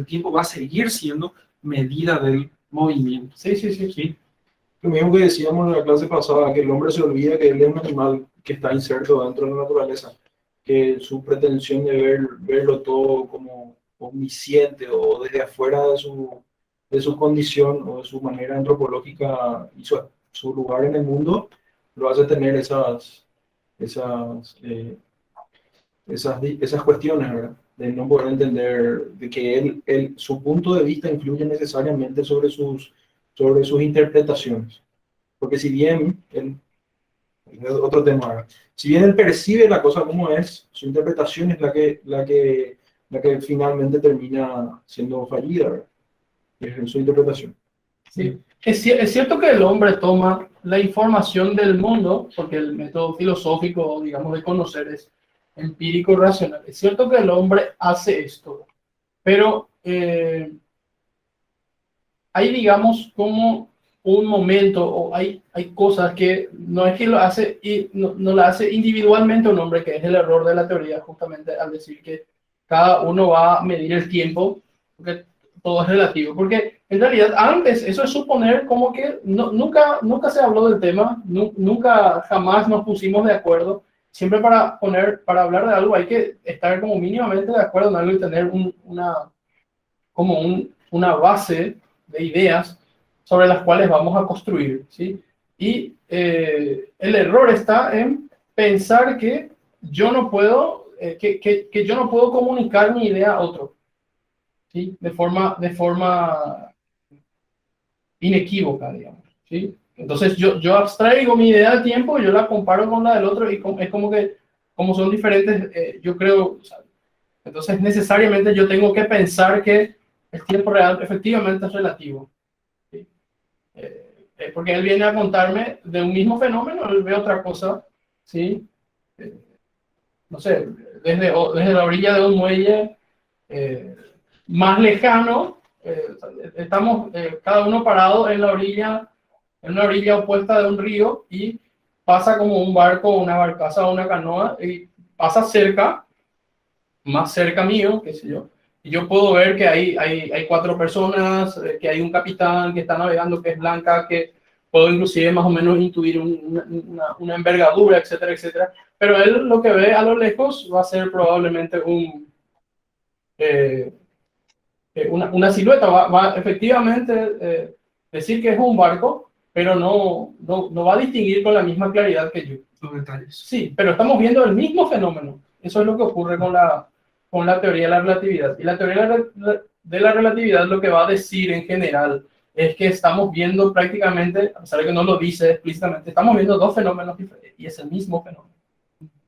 tiempo va a seguir siendo medida del movimiento, sí, sí, sí. ¿sí? Lo mismo que decíamos en la clase pasada, que el hombre se olvida que él es un animal que está inserto dentro de la naturaleza, que su pretensión de verlo todo como omnisciente o desde afuera de su condición o de su manera antropológica y su lugar en el mundo, lo hace tener esas cuestiones, ¿verdad? De no poder entender de que su punto de vista influye necesariamente sobre sus interpretaciones. Porque si bien otro tema, ¿verdad? Si bien él percibe la cosa como es, su interpretación es la que finalmente termina siendo fallida, ¿verdad? Es su interpretación. Sí. Es cierto que el hombre toma la información del mundo, porque el método filosófico, digamos, de conocer es empírico racional. Es cierto que el hombre hace esto, pero hay, digamos, como un momento, o hay cosas que no es que lo hace, y no lo hace individualmente un hombre, que es el error de la teoría, justamente al decir que cada uno va a medir el tiempo, porque todo es relativo. Porque en realidad antes eso es suponer como que nunca se habló del tema, nunca jamás nos pusimos de acuerdo. Siempre para hablar de algo hay que estar como mínimamente de acuerdo en algo y tener una base de ideas sobre las cuales vamos a construir, ¿sí? Y el error está en pensar que yo no puedo, que yo no puedo comunicar mi idea a otro, ¿sí? De forma inequívoca, digamos, ¿sí? Entonces yo abstraigo mi idea del tiempo y yo la comparo con la del otro y es como que, como son diferentes, yo creo, ¿sabes? Entonces necesariamente yo tengo que pensar que el tiempo real efectivamente es relativo, ¿sí? Porque él viene a contarme de un mismo fenómeno, él ve otra cosa, ¿sí? No sé, desde la orilla de un muelle más lejano, estamos cada uno parado en una orilla opuesta de un río y pasa como un barco, una barcaza o una canoa y pasa cerca, más cerca mío, qué sé yo, y yo puedo ver que hay 4 personas, que hay un capitán que está navegando, que es blanca, que puedo inclusive más o menos intuir una envergadura, etcétera, etcétera. Pero él lo que ve a lo lejos va a ser probablemente una silueta, va efectivamente decir que es un barco, pero no va a distinguir con la misma claridad que yo. Los detalles. Sí, pero estamos viendo el mismo fenómeno. Eso es lo que ocurre con la teoría de la relatividad. Y la teoría de la relatividad lo que va a decir en general es que estamos viendo prácticamente, a pesar de que no lo dice explícitamente, estamos viendo 2 fenómenos diferentes y es el mismo fenómeno.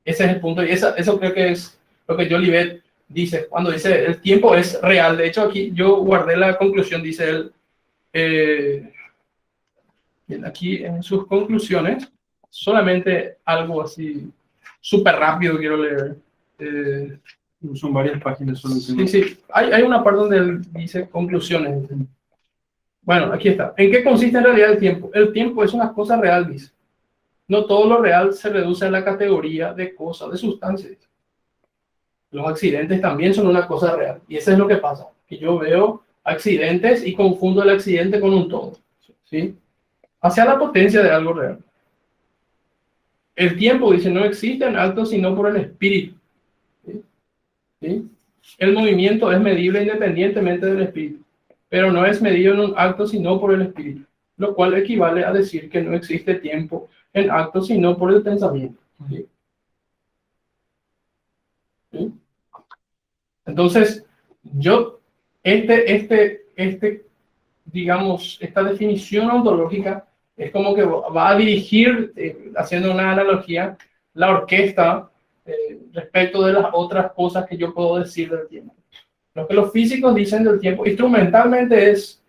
Ese es el punto y eso creo que es lo que Jolivet dice cuando dice el tiempo es real. De hecho, aquí yo guardé la conclusión, dice él, aquí en sus conclusiones, solamente algo así súper rápido quiero leer. Son varias páginas solo. Sí, sí, hay una parte donde él dice conclusiones. Bueno, aquí está. ¿En qué consiste en realidad el tiempo? El tiempo es una cosa real, dice. No todo lo real se reduce a la categoría de cosas, de sustancias. Los accidentes también son una cosa real. Y eso es lo que pasa. Que yo veo accidentes y confundo el accidente con un todo. ¿Sí? Hacia la potencia de algo real. El tiempo, dice, no existe en acto sino por el espíritu. ¿Sí? ¿Sí? El movimiento es medible independientemente del espíritu, pero no es medido en un acto sino por el espíritu, lo cual equivale a decir que no existe tiempo en acto sino por el pensamiento. ¿Sí? ¿Sí? Entonces, digamos, esta definición ontológica es como que va a dirigir, haciendo una analogía, la orquesta respecto de las otras cosas que yo puedo decir del tiempo. Lo que los físicos dicen del tiempo instrumentalmente es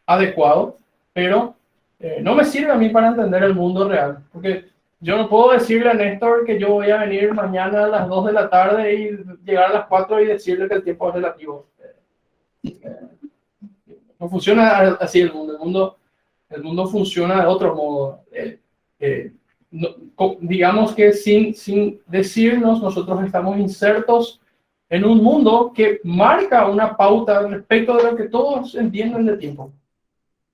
adecuado, pero no me sirve a mí para entender el mundo real, porque yo no puedo decirle a Néstor que yo voy a venir mañana a las 2 de la tarde y llegar a las 4 y decirle que el tiempo es relativo. No funciona así el mundo. El mundo funciona de otro modo. Digamos que sin decirnos, nosotros estamos insertos en un mundo que marca una pauta respecto de lo que todos entienden de tiempo.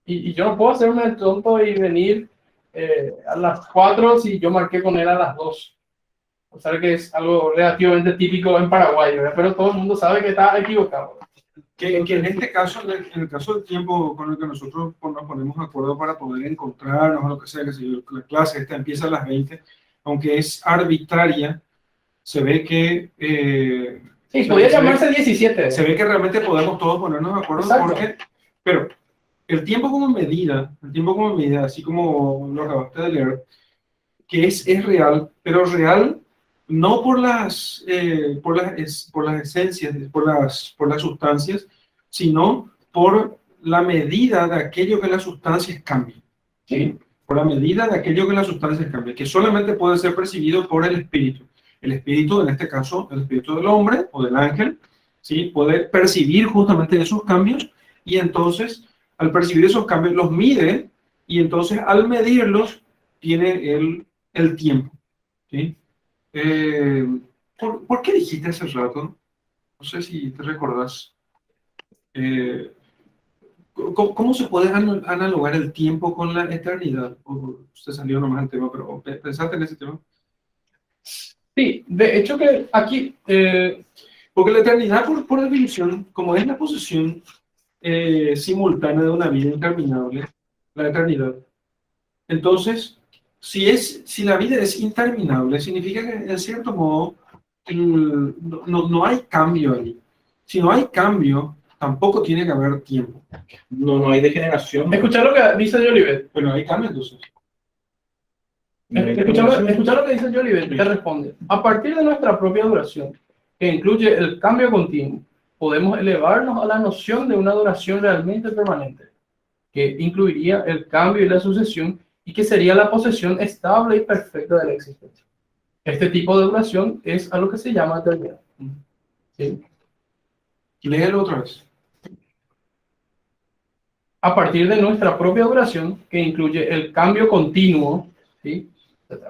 Y yo no puedo hacerme el tonto y venir a las 4 si yo marqué con él a las 2. O sea que es algo relativamente típico en Paraguay, ¿verdad? Pero todo el mundo sabe que está equivocado. Que en este caso, en el caso del tiempo con el que nosotros nos ponemos de acuerdo para poder encontrarnos o lo que sea, que si la clase esta empieza a las 20, aunque es arbitraria, se ve que... sí, podría llamarse 17. Se ve que realmente podemos todos ponernos de acuerdo. Porque, pero el tiempo como medida, así como lo acabaste de leer, que es real, pero real no por las esencias, por las sustancias, sino por la medida de aquello que las sustancias cambian. ¿Sí? Por la medida de aquello que las sustancias cambian, que solamente puede ser percibido por el espíritu. El espíritu, en este caso, el espíritu del hombre o del ángel, ¿sí? Puede percibir justamente esos cambios y entonces, al percibir esos cambios, los mide y entonces, al medirlos, tiene el tiempo. ¿Sí? ¿Por qué dijiste hace rato? No sé si te recordás. ¿Cómo se puede analogar el tiempo con la eternidad? Usted salió nomás el tema, pero ¿pensaste en ese tema? Sí, de hecho que aquí... porque la eternidad, por definición, como es la posesión simultánea de una vida interminable, la eternidad, entonces... Si la vida es interminable, significa que en cierto modo no hay cambio ahí. Si no hay cambio, tampoco tiene que haber tiempo. No hay degeneración. Escuchar lo que dice Jolivet. Pero hay cambio entonces. Escuchar lo que dice Jolivet, te responde. A partir de nuestra propia duración, que incluye el cambio continuo, podemos elevarnos a la noción de una duración realmente permanente, que incluiría el cambio y la sucesión, y que sería la posesión estable y perfecta de la existencia. Este tipo de duración es a lo que se llama eternidad. ¿Sí? Léelo otra vez. A partir de nuestra propia duración, que incluye el cambio continuo, ¿sí?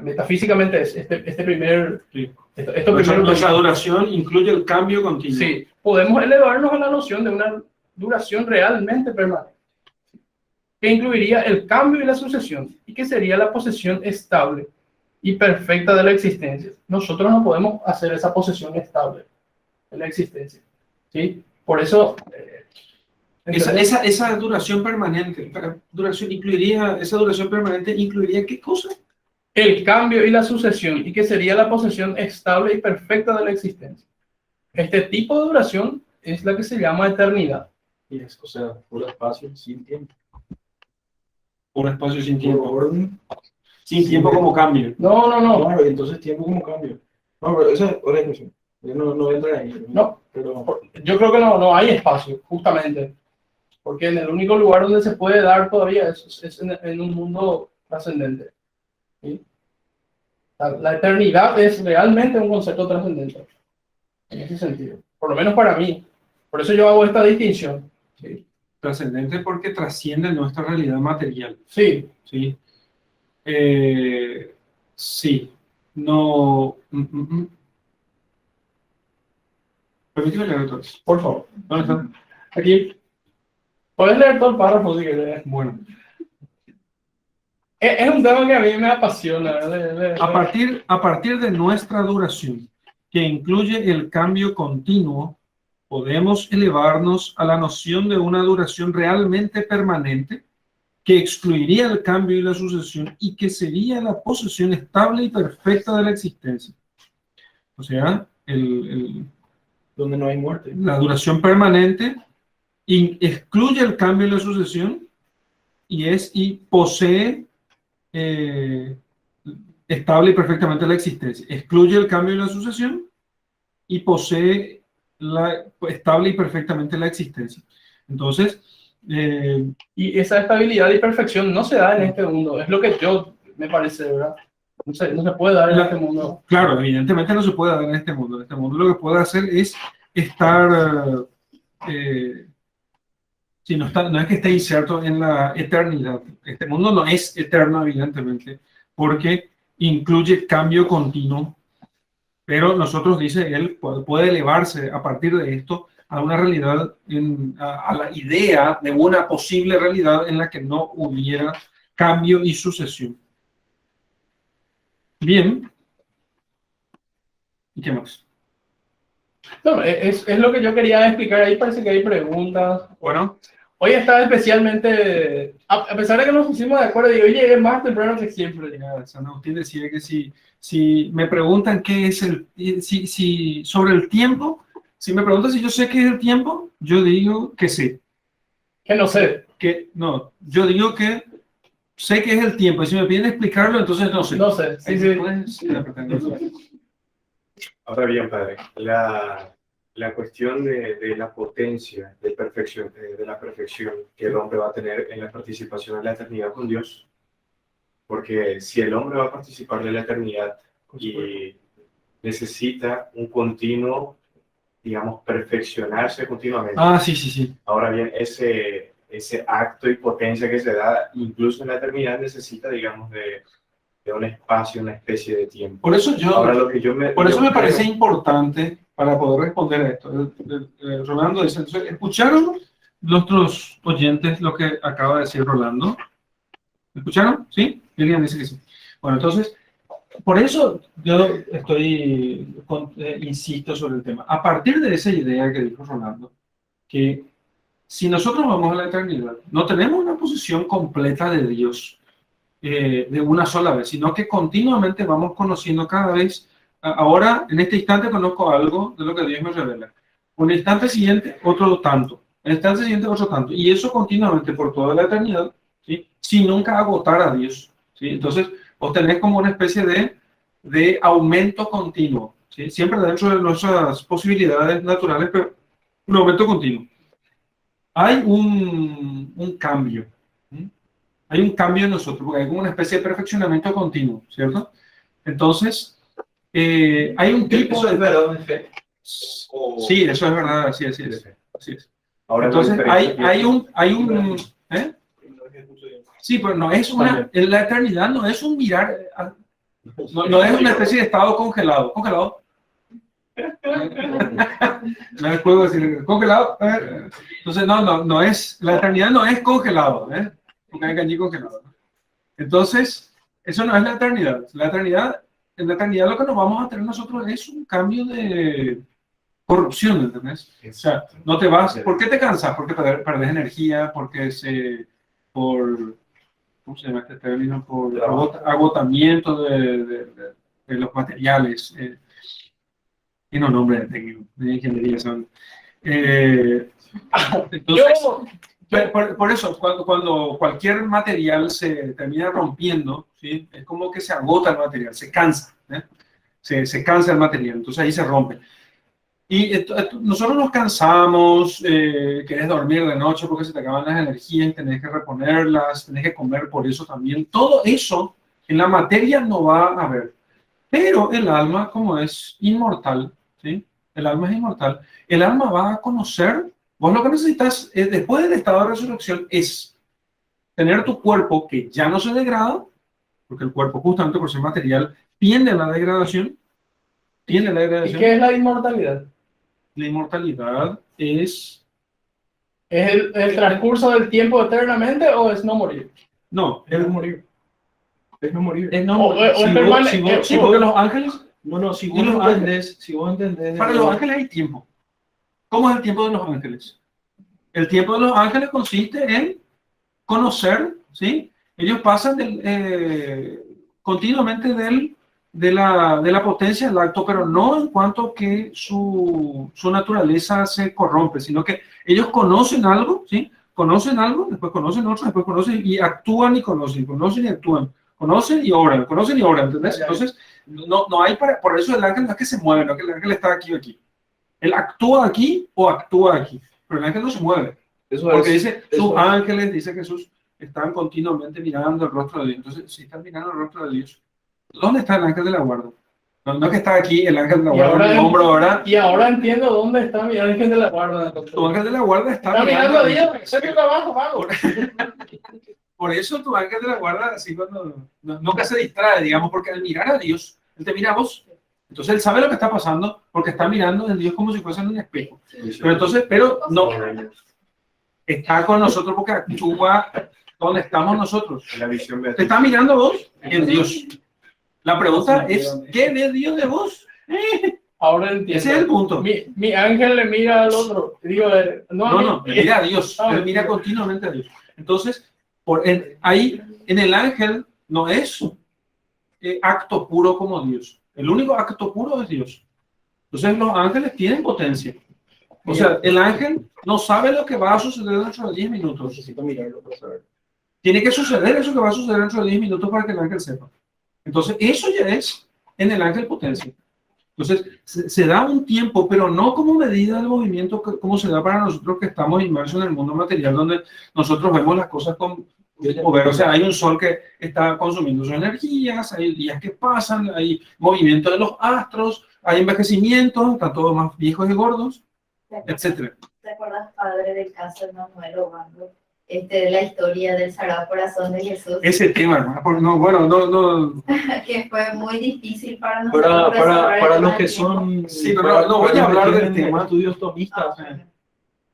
Metafísicamente es este primer... Sí. Esto Nuestra primero, duración incluye el cambio continuo. sí, podemos elevarnos a la noción de una duración realmente permanente, que incluiría el cambio y la sucesión, y que sería la posesión estable y perfecta de la existencia. Nosotros no podemos hacer esa posesión estable de la existencia, ¿sí? Por eso... Esa duración permanente, esa duración permanente incluiría ¿qué cosa? el cambio y la sucesión, y que sería la posesión estable y perfecta de la existencia. Este tipo de duración es la que se llama eternidad. Y es, o sea, puro espacio sin tiempo. Un espacio sin Puro tiempo. orden. Sin tiempo como cambio. No. Claro, y entonces tiempo como cambio. No, pero esa es otra discusión. Yo no entra ahí. No. Pero Yo creo que no hay espacio, justamente. Porque en el único lugar donde se puede dar todavía es en un mundo trascendente. ¿Sí? La eternidad es realmente un concepto trascendente. En ese sentido. Por lo menos para mí. Por eso yo hago esta distinción. ¿Sí? Trascendente porque trasciende nuestra realidad material. Sí. ¿Sí? Sí. No. Permíteme leer otra vez. Por favor. ¿Dónde está? Aquí. Puedes leer todo el párrafo si querés. Bueno. Es un tema que a mí me apasiona. A partir de nuestra duración, que incluye el cambio continuo, podemos elevarnos a la noción de una duración realmente permanente que excluiría el cambio y la sucesión y que sería la posesión estable y perfecta de la existencia. O sea, donde no hay muerte. la duración permanente excluye el cambio y la sucesión y posee estable y perfectamente la existencia. Excluye el cambio y la sucesión y posee estable y perfectamente la existencia. Entonces, y esa estabilidad y perfección no se da en este mundo. Es lo que yo me parece, ¿verdad? No se puede dar en este mundo. Claro, evidentemente no se puede dar en este mundo. En este mundo lo que puede hacer es estar... si no es que esté inserto en la eternidad. Este mundo no es eterno, evidentemente, porque incluye cambio continuo, pero nosotros, dice él, puede elevarse a partir de esto a una realidad, a la idea de una posible realidad en la que no hubiera cambio y sucesión. Bien. ¿Y qué más? No, es lo que yo quería explicar. Ahí parece que hay preguntas. Bueno. Hoy estaba especialmente, a pesar de que nos pusimos de acuerdo, y hoy llegué más temprano que siempre. San Agustín decía que si me preguntan qué es sobre el tiempo, si me preguntan si yo sé qué es el tiempo, yo digo que sé. Que no sé. Yo digo que sé qué es el tiempo, y si me piden explicarlo, entonces no sé. No sé, sí. Ahora bien, padre, la cuestión de la potencia, de la perfección que el hombre va a tener en la participación en la eternidad con Dios, porque si el hombre va a participar de la eternidad y necesita un continuo, digamos, perfeccionarse continuamente. Ah, sí. Ahora bien, ese acto y potencia que se da incluso en la eternidad necesita, digamos, de un espacio, una especie de tiempo. Por eso me parece importante para poder responder a esto. Rolando dice, entonces, ¿escucharon nuestros oyentes lo que acaba de decir Rolando? ¿Escucharon? ¿Sí? Lilian dice que sí. Bueno, entonces, por eso yo insisto sobre el tema. A partir de esa idea que dijo Rolando, que si nosotros vamos a la eternidad, no tenemos una posición completa de Dios de una sola vez, sino que continuamente vamos conociendo cada vez. Ahora, en este instante, conozco algo de lo que Dios me revela. Un instante siguiente, otro tanto. En el instante siguiente, otro tanto. Y eso continuamente por toda la eternidad, ¿sí? Sin nunca agotar a Dios, ¿sí? Entonces, vos tenés como una especie de aumento continuo, ¿sí? Siempre dentro de nuestras posibilidades naturales, pero un aumento continuo. Hay un cambio. ¿Sí? Hay un cambio en nosotros, porque hay como una especie de perfeccionamiento continuo, ¿cierto? Entonces, hay un tipo ¿Eso es verdad de fe? Sí, eso es verdad, así es. Ahora, entonces, hay un ¿eh? Sí, pero no es en la eternidad no es un mirar No es una especie de estado congelado. ¿Congelado? No es juego decir congelado. Entonces, no es, la eternidad no es congelado, porque hay allí congelado. Entonces, eso no es la eternidad. En la eternidad lo que nos vamos a tener nosotros es un cambio de corrupción, ¿entendés? O sea, no te vas, ¿por qué te cansas? Porque perdés energía, porque por, ¿cómo se llama este término? Por agotamiento de los materiales. Tiene un nombre de ingeniería. Entonces, por eso, cuando cualquier material se termina rompiendo, ¿sí? Es como que se agota el material, se cansa, se cansa el material, entonces ahí se rompe. Y nosotros nos cansamos, querés dormir de noche porque se te acaban las energías, tenés que reponerlas, tenés que comer por eso también. Todo eso en la materia no va a haber. Pero el alma, como es inmortal, ¿sí? El alma es inmortal. El alma va a conocer. Vos lo que necesitas después del estado de resurrección es tener tu cuerpo que ya no se degrada, porque el cuerpo justamente por ser material tiende a la degradación. Tiende a la ¿Y degradación. qué es la inmortalidad? La inmortalidad es... ¿Es el transcurso del tiempo eternamente o es no morir? No, Es no morir. Es no morir. es no O morir. es permanente. Sí, porque los ángeles... No, si ¿Y vos los entendés, si vos entendés... Para los ángeles hay tiempo. ¿Cómo es el tiempo de los ángeles? El tiempo de los ángeles consiste en conocer, ¿sí? Ellos pasan continuamente de la potencia al acto, pero no en cuanto que su naturaleza se corrompe, sino que ellos conocen algo, ¿sí? Conocen algo, después conocen otro, después conocen y actúan y conocen y actúan, conocen y obran, ¿entendés? Entonces, no hay por eso el ángel no es que se mueve, no es que el ángel está aquí o aquí. Él actúa aquí o actúa aquí, pero el ángel no se mueve. Porque dice, sus ángeles, dice que Jesús, están continuamente mirando el rostro de Dios. Entonces, si están mirando el rostro de Dios, ¿dónde está el ángel de la guarda? No es que está aquí el ángel de la guarda en mi hombro ahora. Y ahora entiendo dónde está mi ángel de la guarda. Tu ángel de la guarda está mirando a Dios, sé que trabajo, vago. Por eso tu ángel de la guarda, así nunca se distrae, digamos, porque al mirar a Dios, él te mira a vos. Entonces él sabe lo que está pasando porque está mirando en Dios como si fuese en un espejo. Pero no, está con nosotros porque actúa donde estamos nosotros. La visión Te está mirando a vos en Dios. La pregunta es, ¿qué ve Dios de vos? Ahora entiendo. Ese es el punto. Mi ángel le mira al otro. Digo, No, mira a Dios. Él mira continuamente a Dios. Entonces, ahí en el ángel no es acto puro como Dios. El único acto puro es Dios. Entonces los ángeles tienen potencia. O sea, el ángel no sabe lo que va a suceder dentro de 10 minutos. Necesito mirarlo para saber. Tiene que suceder eso que va a suceder dentro de 10 minutos para que el ángel sepa. Entonces, eso ya es en el ángel potencia. Entonces, se da un tiempo, pero no como medida del movimiento como se da para nosotros que estamos inmersos en el mundo material, donde nosotros vemos las cosas con... O sea, hay un sol que está consumiendo sus energías, hay días que pasan, hay movimiento de los astros, hay envejecimiento, están todos más viejos y gordos, etc. ¿Te acuerdas, padre, del caso de Manuel Obando? De la historia del Sagrado Corazón de Jesús. Ese tema, hermano, no. Que fue muy difícil para nosotros. Para los que son... Sí, pero no voy a hablar del tema. Estudios tomistas.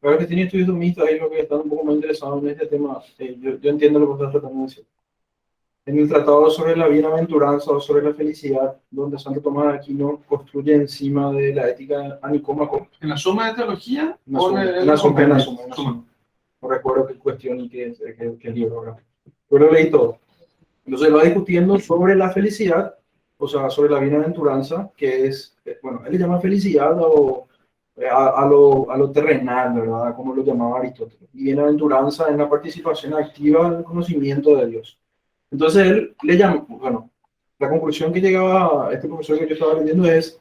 Para los que tienen estudios tomistas, ahí lo que están un poco más interesados en este tema, yo entiendo lo que estás tratando de decir. En el tratado sobre la bienaventuranza o sobre la felicidad, donde Santo Tomás de Aquino construye encima de la ética anicómaco. ¿En la suma de teología? En la suma. No recuerdo qué cuestión y qué libro ahora. Pero leí todo. Entonces va discutiendo sobre la felicidad, o sea, sobre la bienaventuranza, que es, bueno, él le llama felicidad a lo terrenal, ¿verdad? Como lo llamaba Aristóteles. Y bienaventuranza en la participación activa en el conocimiento de Dios. Entonces él le llama, bueno, la conclusión que llegaba este profesor que yo estaba leyendo es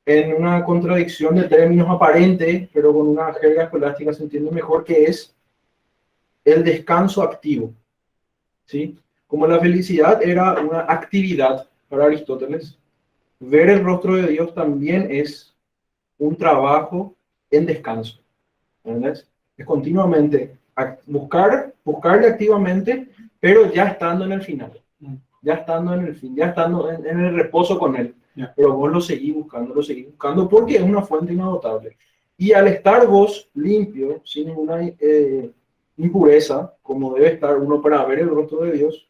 en una contradicción de términos aparente, pero con una jerga escolástica se entiende mejor, que es el descanso activo, ¿sí? Como la felicidad era una actividad para Aristóteles, ver el rostro de Dios también es un trabajo en descanso, ¿entendés? Es continuamente buscarle activamente, pero ya estando en el final. ya estando en el fin, ya estando en el reposo con Él. Ya. Pero vos lo seguís buscando porque es una fuente inagotable. Y al estar vos limpio, sin ninguna impureza, como debe estar uno para ver el rostro de Dios,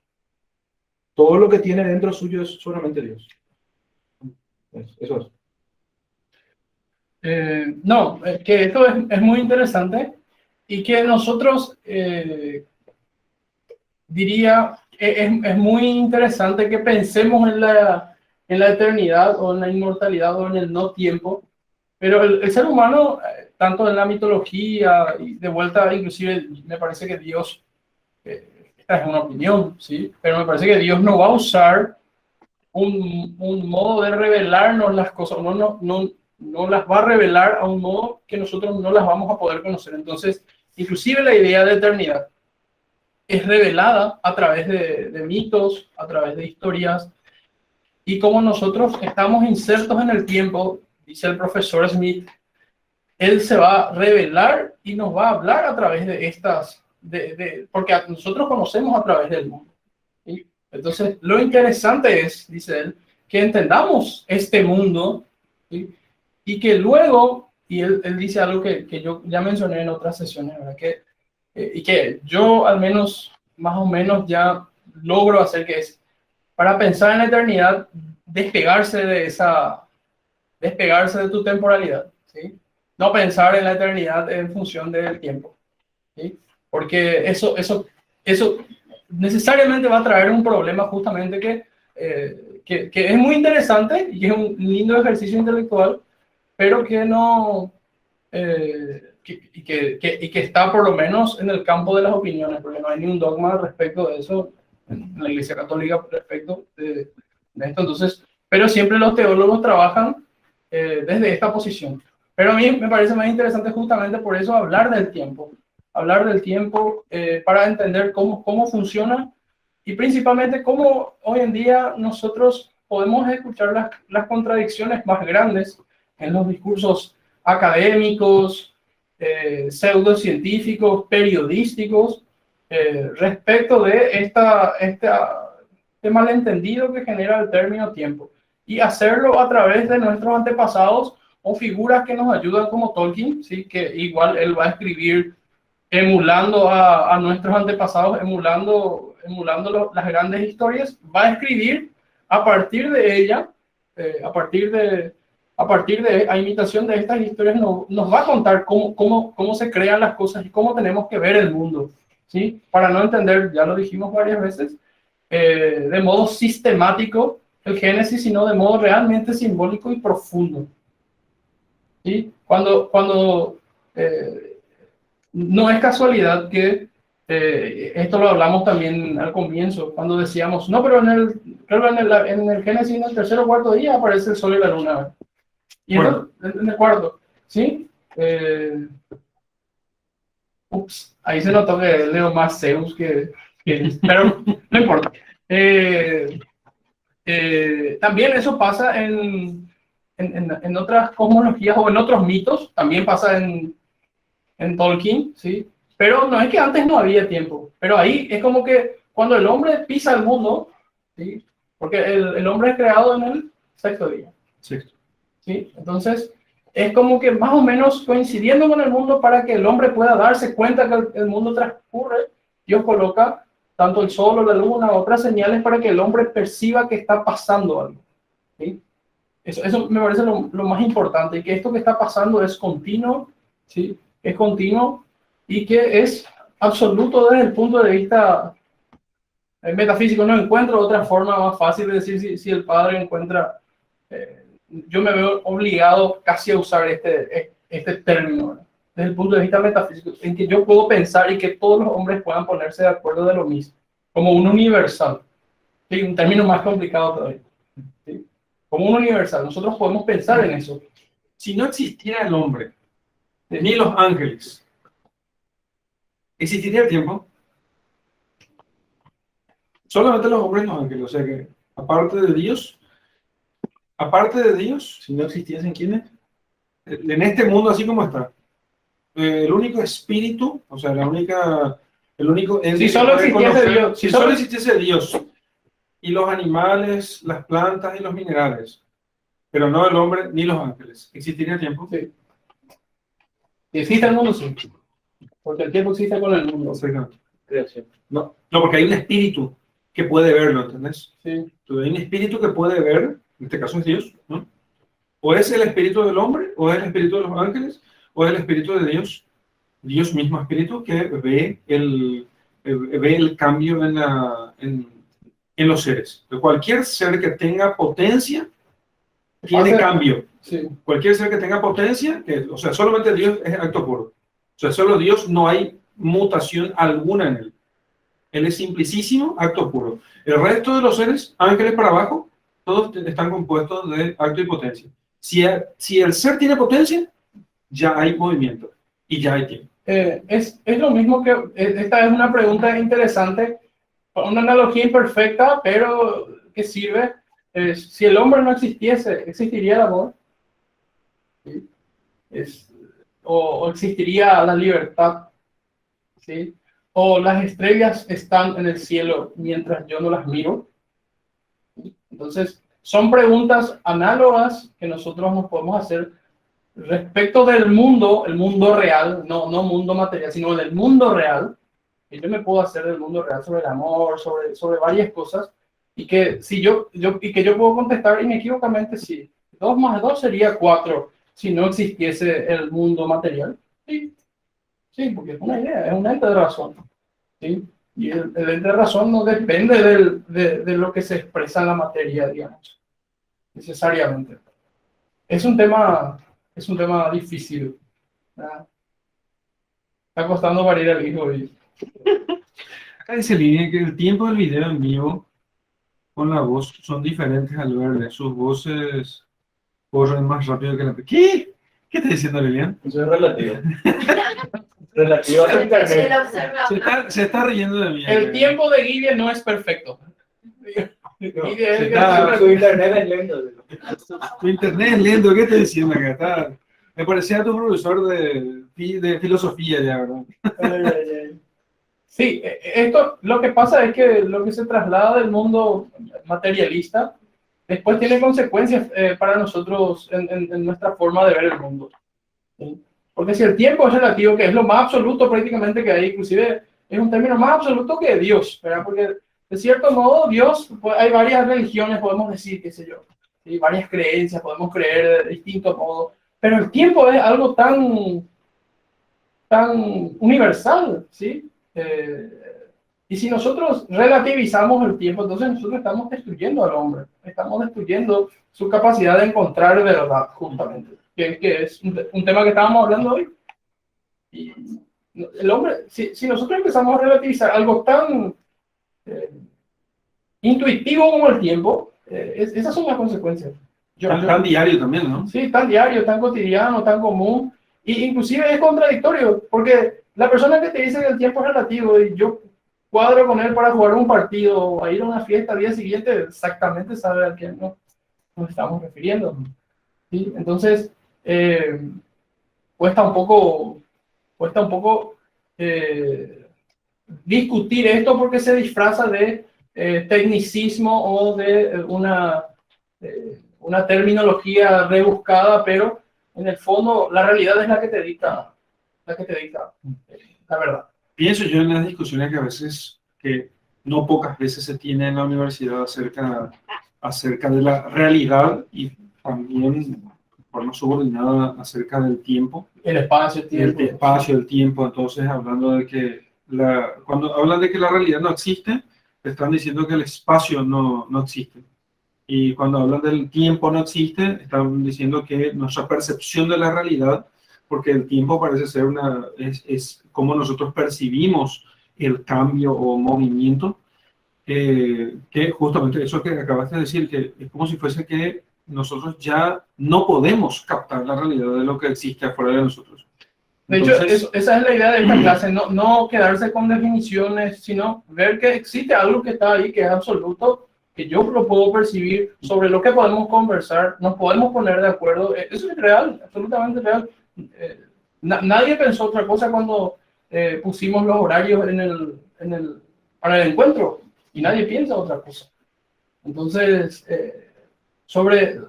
todo lo que tiene dentro suyo es solamente Dios. Eso es. Que esto es muy interesante y que nosotros, diría, es muy interesante que pensemos en la eternidad o en la inmortalidad o en el no tiempo, pero el ser humano, tanto en la mitología y de vuelta, inclusive me parece que Dios, esta es una opinión, ¿sí? Pero me parece que Dios no va a usar un modo de revelarnos las cosas, no las va a revelar a un modo que nosotros no las vamos a poder conocer. Entonces, inclusive la idea de eternidad es revelada a través de mitos, a través de historias, y como nosotros estamos insertos en el tiempo, dice el profesor Smith, él se va a revelar y nos va a hablar a través de estas, porque nosotros conocemos a través del mundo, ¿sí? Entonces, lo interesante es, dice él, que entendamos este mundo, ¿sí? Y que luego, y él dice algo que yo ya mencioné en otras sesiones, ¿verdad? Y que yo al menos, más o menos ya logro hacer, que es, para pensar en la eternidad, despegarse de tu temporalidad, ¿sí? No pensar en la eternidad en función del tiempo, ¿sí? Porque eso necesariamente va a traer un problema justamente que es muy interesante y que es un lindo ejercicio intelectual, pero que no, que está por lo menos en el campo de las opiniones, porque no hay ni un dogma respecto de eso en la Iglesia Católica respecto de esto. Entonces, pero siempre los teólogos trabajan desde esta posición. Pero a mí me parece más interesante justamente por eso hablar del tiempo para entender cómo funciona y principalmente cómo hoy en día nosotros podemos escuchar las contradicciones más grandes en los discursos académicos, pseudocientíficos, periodísticos, respecto de este malentendido que genera el término tiempo, y hacerlo a través de nuestros antepasados o figuras que nos ayudan, como Tolkien, ¿sí? Que igual él va a escribir emulando a nuestros antepasados, emulando las grandes historias, va a escribir a partir de ella, a partir de a imitación de estas historias, nos va a contar cómo se crean las cosas y cómo tenemos que ver el mundo, ¿sí? Para no entender, ya lo dijimos varias veces, de modo sistemático el Génesis, sino de modo realmente simbólico y profundo, ¿sí? Cuando no es casualidad que esto lo hablamos también al comienzo, cuando decíamos, no, pero en el Génesis, en el tercer o cuarto día aparece el sol y la luna. Y en el cuarto, ¿sí? Ahí se notó que leo más Zeus pero no importa. También eso pasa en otras cosmologías o en otros mitos, también pasa en Tolkien, ¿sí? Pero no es que antes no había tiempo, pero ahí es como que cuando el hombre pisa el mundo, ¿sí? Porque el hombre es creado en el sexto día. Sexto. ¿Sí? Entonces, es como que más o menos coincidiendo con el mundo para que el hombre pueda darse cuenta que el mundo transcurre, Dios coloca tanto el sol o la luna, otras señales para que el hombre perciba que está pasando algo, ¿sí? Eso me parece lo más importante, y que esto que está pasando es continuo, ¿sí? Es continuo y que es absoluto desde el punto de vista metafísico. No encuentro otra forma más fácil de decir si el padre encuentra... yo me veo obligado casi a usar este término, ¿no? Desde el punto de vista metafísico, en que yo puedo pensar y que todos los hombres puedan ponerse de acuerdo de lo mismo, como un universal, ¿sí? Un término más complicado todavía, ¿sí? Como un universal, nosotros podemos pensar en eso. Si no existiera el hombre, ni los ángeles, ¿existiría el tiempo? Solamente los hombres y los ángeles, o sea que aparte de Dios, Si no existiesen, ¿quiénes? en este mundo así como está, el único espíritu, o sea, el único ente Si que solo puede existiese conocer- Dios, si solo existiese Dios, y los animales, las plantas y los minerales, pero no el hombre ni los ángeles. ¿Existiría tiempo? Sí. Si existe el mundo, sí. Porque el tiempo existe con el mundo. Exactamente. Creación. No, porque hay un espíritu que puede verlo, ¿entendés? Sí. Entonces, hay un espíritu que puede ver, en este caso es Dios, ¿no? O es el espíritu del hombre, o es el espíritu de los ángeles, o es el espíritu de Dios, Dios mismo espíritu que ve el cambio en los seres. De cualquier ser que tenga potencia, tiene cambio. Sí. Cualquier ser que tenga potencia, o sea, solamente Dios es acto puro. O sea, solo Dios, no hay mutación alguna en él. Él es simplicísimo, acto puro. El resto de los seres, ángeles para abajo, todos están compuestos de acto y potencia. Si el ser tiene potencia, ya hay movimiento y ya hay tiempo. Es lo mismo que, esta es una pregunta interesante, una analogía imperfecta, pero que sirve. Si el hombre no existiese, ¿existiría el amor? ¿Sí? O existiría la libertad, ¿sí? O las estrellas están en el cielo mientras yo no las miro. ¿Sí? Entonces, son preguntas análogas que nosotros nos podemos hacer respecto del mundo, el mundo real, no mundo material, sino del mundo real. Que yo me puedo hacer del mundo real sobre el amor, sobre varias cosas, y que si yo puedo contestar inequívocamente sí. 2 más 2 sería 4 si no existiese el mundo material. Sí, sí, porque es una idea, es un ente de razón. ¿Sí? Y el ente de razón no depende de lo que se expresa en la materia, digamos, necesariamente. Es un tema difícil, ¿verdad? Está costando parir al hijo. Acá dice Línea que el tiempo del video en vivo con la voz son diferentes al verle. Sus voces corren más rápido que la... ¿Qué? ¿Qué está diciendo Lilian? Eso es relativo. Relativo a internet. Se está riendo de mí. El tiempo de Guille no es perfecto. Guille es el que- Su internet es lento. Tu internet es lento, ¿qué te diciendo acá? Me parecía tu profesor de filosofía ya, ¿verdad? Sí, esto lo que pasa es que lo que se traslada del mundo materialista después tiene consecuencias para nosotros en nuestra forma de ver el mundo. ¿Sí? Porque si el tiempo es relativo, que es lo más absoluto prácticamente que hay, inclusive es un término más absoluto que Dios, ¿verdad? Porque de cierto modo Dios, pues, hay varias religiones, podemos decir, qué sé yo, ¿sí? Varias creencias, podemos creer de distintos modos, pero el tiempo es algo tan universal, ¿sí? Y si nosotros relativizamos el tiempo, entonces nosotros estamos destruyendo al hombre, estamos destruyendo su capacidad de encontrar verdad, justamente, que es un tema que estábamos hablando hoy. Y el hombre, si nosotros empezamos a relativizar algo tan intuitivo como el tiempo, esas son las consecuencias. Tan diario también, ¿no? Sí, tan diario, tan cotidiano, tan común, y inclusive es contradictorio, porque la persona que te dice que el tiempo es relativo y yo cuadro con él para jugar un partido o a ir a una fiesta al día siguiente, exactamente sabe a quién nos estamos refiriendo. ¿Sí? Entonces, cuesta un poco discutir esto porque se disfraza de tecnicismo o de una terminología rebuscada, pero en el fondo la realidad es la que te dicta la verdad. Pienso yo en las discusiones que a veces, que no pocas veces se tiene en la universidad acerca de la realidad y también de forma subordinada acerca del tiempo. El espacio, El espacio, el tiempo. Entonces, hablando de que cuando hablan de que la realidad no existe, están diciendo que el espacio no existe. Y cuando hablan del tiempo no existe, están diciendo que nuestra percepción de la realidad, porque el tiempo parece ser es como nosotros percibimos el cambio o movimiento, que justamente eso que acabaste de decir, que es como si fuese que nosotros ya no podemos captar la realidad de lo que existe afuera de nosotros. Entonces, de hecho, esa es la idea de esta clase, no quedarse con definiciones, sino ver que existe algo que está ahí, que es absoluto, que yo lo puedo percibir, sobre lo que podemos conversar, nos podemos poner de acuerdo. Eso es real, absolutamente real. Nadie pensó otra cosa cuando pusimos los horarios para el encuentro, y nadie piensa otra cosa. Entonces, sobre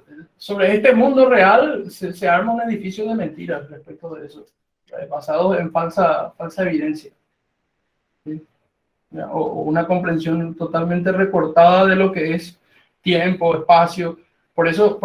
este mundo real se arma un edificio de mentiras respecto de eso, basado en falsa evidencia. ¿Sí? O una comprensión totalmente recortada de lo que es tiempo, espacio. Por eso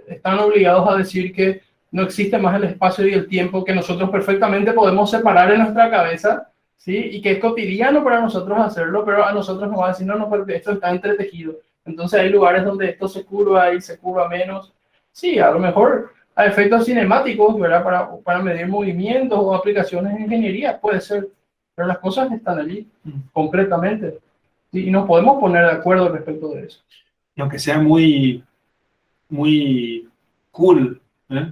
están obligados a decir que no existe más el espacio y el tiempo, que nosotros perfectamente podemos separar en nuestra cabeza, ¿sí? Y que es cotidiano para nosotros hacerlo, pero a nosotros nos va a decir, no, porque esto está entretejido. Entonces hay lugares donde esto se curva y se curva menos. Sí, a lo mejor a efectos cinemáticos, ¿verdad? Para medir movimientos o aplicaciones de ingeniería, puede ser. Pero las cosas están allí, concretamente. ¿Sí? Y nos podemos poner de acuerdo respecto de eso. Y aunque sea muy cool,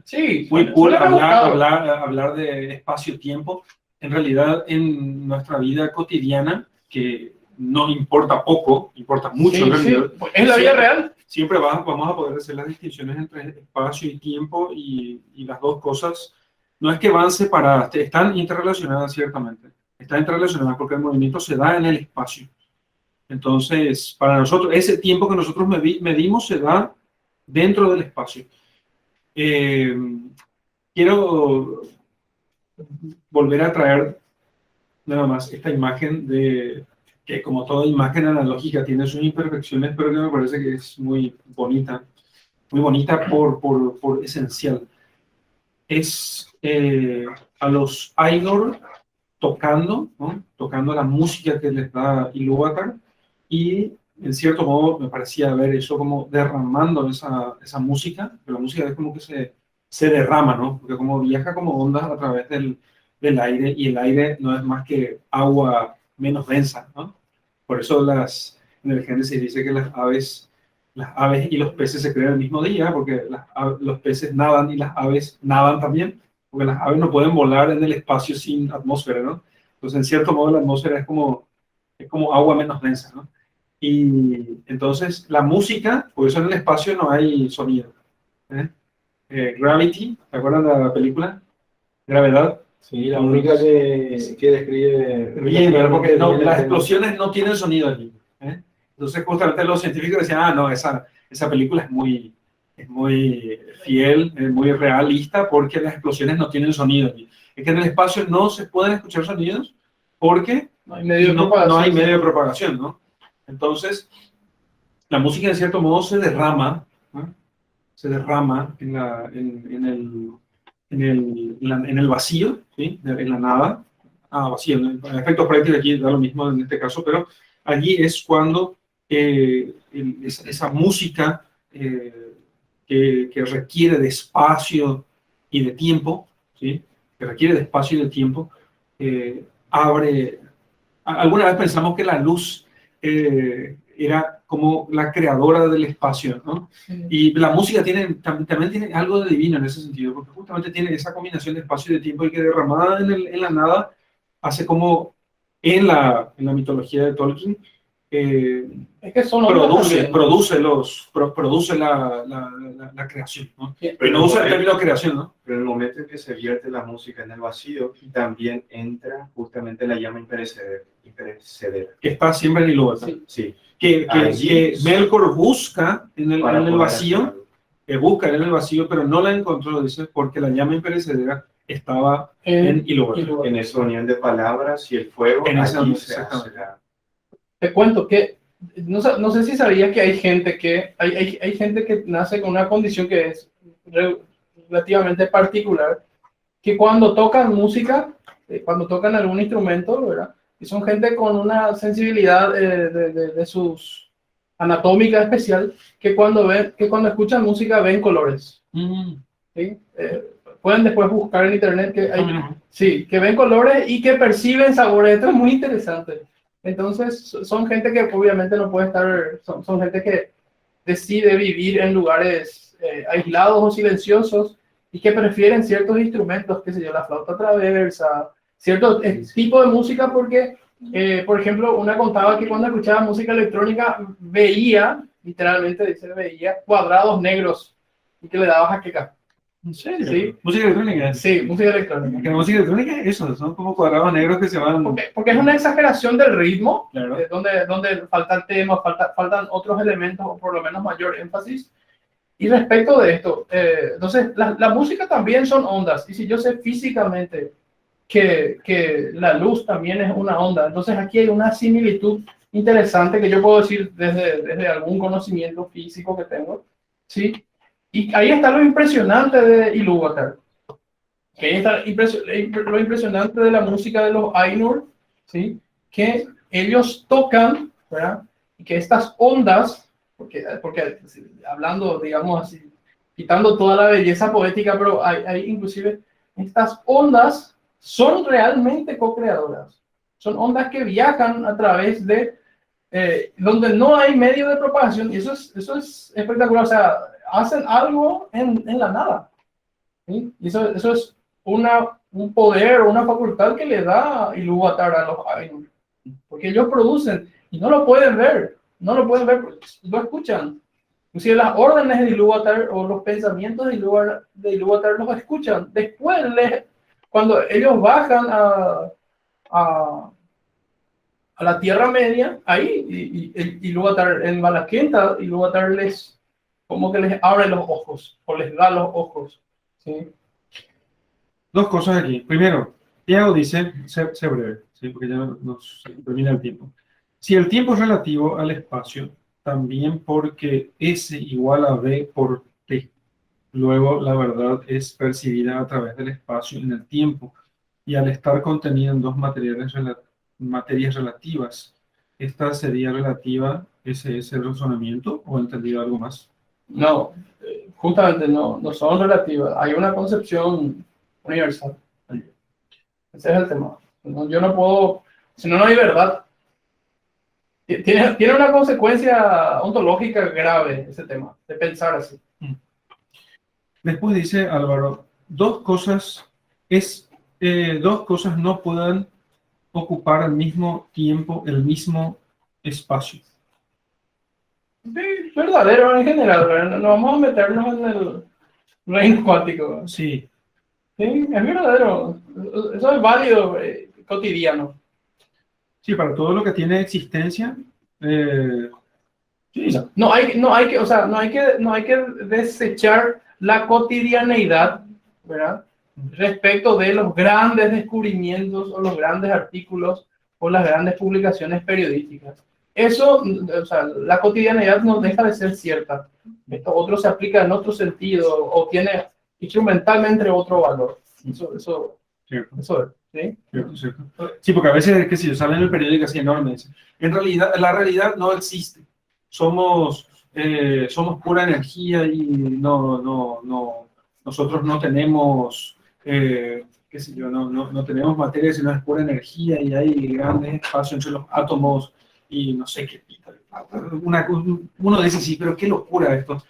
Sí, muy suena- cool suena rebuscado. hablar de espacio-tiempo, en realidad en nuestra vida cotidiana, que no importa poco, importa mucho Sí, en realidad. sí, es la vida real. Siempre vamos a poder hacer las distinciones entre espacio y tiempo y las dos cosas no es que van separadas, están interrelacionadas ciertamente. Están interrelacionadas porque el movimiento se da en el espacio. Entonces, para nosotros, ese tiempo que nosotros medimos se da dentro del espacio. Quiero volver a traer nada más esta imagen de que, como toda imagen analógica, tiene sus imperfecciones, pero que me parece que es muy bonita por esencial. Es a los Ainur tocando, ¿no? Tocando la música que les da Ilúvatar, y en cierto modo me parecía ver eso como derramando esa música, pero la música es como que se derrama, ¿no? Porque como viaja como ondas a través del aire, y el aire no es más que agua menos densa, ¿no? Por eso en el Génesis dice que las aves y los peces se crean el mismo día, porque los peces nadan y las aves nadan también, porque las aves no pueden volar en el espacio sin atmósfera, ¿no? Entonces, en cierto modo, la atmósfera es como agua menos densa, ¿no? Y entonces, la música, por eso en el espacio no hay sonido. Gravity, ¿te acuerdas de la película? Gravedad. Sí, la única que describe Bien, ¿verdad? Porque las explosiones no tienen sonido allí. Entonces, justamente los científicos decían, no, esa película es muy fiel, muy realista, porque las explosiones no tienen sonido allí. Es que en el espacio no se pueden escuchar sonidos porque No hay medio de no propagación. hay medio de propagación, ¿no? Entonces, la música en cierto modo se derrama, ¿no? Se derrama en el vacío, ¿sí? En la nada. Vacío, en efectos prácticos aquí da lo mismo en este caso, pero allí es cuando esa música que requiere de espacio y de tiempo, ¿sí? Que requiere de espacio y de tiempo, abre. Alguna vez pensamos que la luz era como la creadora del espacio, ¿no? Sí. Y la música también tiene algo de divino en ese sentido, porque justamente tiene esa combinación de espacio y de tiempo, y que derramada en la nada hace como en la mitología de Tolkien, Es que son ondas también. produce la creación, ¿no? Bien. Pero no usa el término creación, ¿no? Pero en el momento en que se vierte la música en el vacío, también entra justamente la llama imperecedera. Que está siempre en Ilúvatar. Sí. Sí. Que Melkor busca en el Para poder vacío, hacerlo. busca en el vacío, pero no la encontró, dice, porque la llama imperecedera estaba en Ilúvatar. En esa unión de palabras y el fuego, En esa allí unión, se hace exactamente. Te cuento que no sé si sabías que hay gente que nace con una condición que es relativamente particular, que cuando tocan música, cuando tocan algún instrumento, ¿verdad? Y son gente con una sensibilidad de sus anatómica especial, que cuando escuchan música ven colores. ¿Sí? Pueden después buscar en internet que ven colores y que perciben sabores. Esto es muy interesante. Entonces, son gente que obviamente no puede estar, son gente que decide vivir en lugares aislados o silenciosos, y que prefieren ciertos instrumentos, qué sé yo, la flauta traversa, cierto tipo de música, porque, por ejemplo, una contaba que cuando escuchaba música electrónica veía, literalmente dice, veía cuadrados negros y que le daba jaqueca. ¿En serio? Sí. Música electrónica. Sí, música electrónica. Que la música electrónica es eso, son como cuadrados negros que se van. Porque es una exageración del ritmo, Claro. donde falta el tema, faltan otros elementos, o por lo menos mayor énfasis. Y respecto de esto, entonces, la música también son ondas. Y si yo sé físicamente que la luz también es una onda, entonces aquí hay una similitud interesante que yo puedo decir desde algún conocimiento físico que tengo, ¿sí? Y ahí está lo impresionante de Ilúvatar. Que ahí está lo impresionante de la música de los Ainur, ¿sí? Que ellos tocan, ¿verdad? Y que estas ondas, porque hablando, digamos así, quitando toda la belleza poética, pero hay inclusive estas ondas son realmente co-creadoras. Son ondas que viajan a través de donde no hay medio de propagación, y eso es espectacular. O sea, hacen algo en la nada, ¿sí? Y eso es un poder o una facultad que le da Ilúvatar a los Ainur, porque ellos producen y no lo pueden ver, lo escuchan. Inclusive las órdenes de Ilúvatar o los pensamientos de Ilúvatar los escuchan. Después, cuando ellos bajan a la Tierra Media, ahí Ilúvatar en Malakenta, Ilúvatar como que les abre los ojos o les da los ojos, ¿sí? Dos cosas aquí. Primero, Tiago dice, sé breve, ¿sí? Porque ya nos termina el tiempo. Si el tiempo es relativo al espacio, también porque S igual a V por T. Luego, la verdad es percibida a través del espacio en el tiempo. Y al estar contenida en dos materias relativas, ¿esta sería relativa, ese es el razonamiento, o entendido algo más? No, justamente no son relativas. Hay una concepción universal. Ese es el tema. Yo no puedo, si no hay verdad. Tiene una consecuencia ontológica grave ese tema, de pensar así. Después dice Álvaro, dos cosas no pueden ocupar al mismo tiempo el mismo espacio. Sí, verdadero en general, ¿verdad? No vamos a meternos en el reino cuántico. Sí. Sí, es verdadero. Eso es válido, cotidiano. Sí, para todo lo que tiene existencia. Sí. No hay que desechar la cotidianeidad, ¿verdad? Respecto de los grandes descubrimientos o los grandes artículos o las grandes publicaciones periodísticas. Eso, o sea, la cotidianeidad no deja de ser cierta. Esto otro se aplica en otro sentido o tiene instrumentalmente otro valor. Eso es, ¿sí? Cierto. Sí, porque a veces, qué sé yo, sale en el periódico así enorme. En realidad, la realidad no existe. Somos pura energía y nosotros no tenemos, qué sé yo, no tenemos materia, sino es pura energía y hay grandes espacios entre los átomos y no sé qué. Uno dice, sí, pero qué locura esto.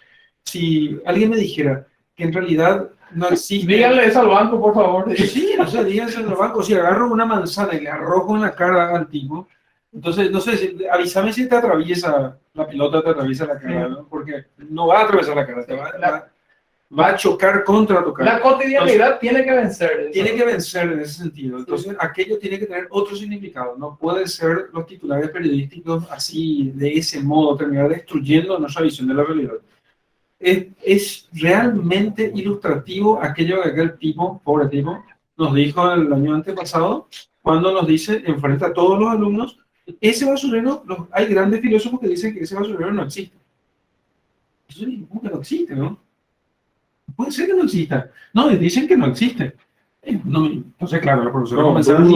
Si alguien me dijera que en realidad no existe... Díganle eso al banco, por favor. Sí, no sé, díganse al banco. Si agarro una manzana y le arrojo en la cara al tipo, entonces, no sé, avísame si te atraviesa la pelota, te atraviesa la cara, ¿no? Porque no va a atravesar la cara, va a chocar contra tu cara. La cotidianidad tiene que vencer. Eso. Tiene que vencer en ese sentido. Entonces, aquello tiene que tener otro significado. No puede ser los titulares periodísticos así, de ese modo, terminar destruyendo nuestra visión de la realidad. Es realmente ilustrativo aquello que aquel tipo, pobre tipo, nos dijo el año antepasado, cuando nos dice, enfrente a todos los alumnos, ese basurero, hay grandes filósofos que dicen que ese basurero no existe. Eso no existe, ¿no? Puede ser que no exista. No, dicen que no existe. Entonces, claro, los profesores comenzaron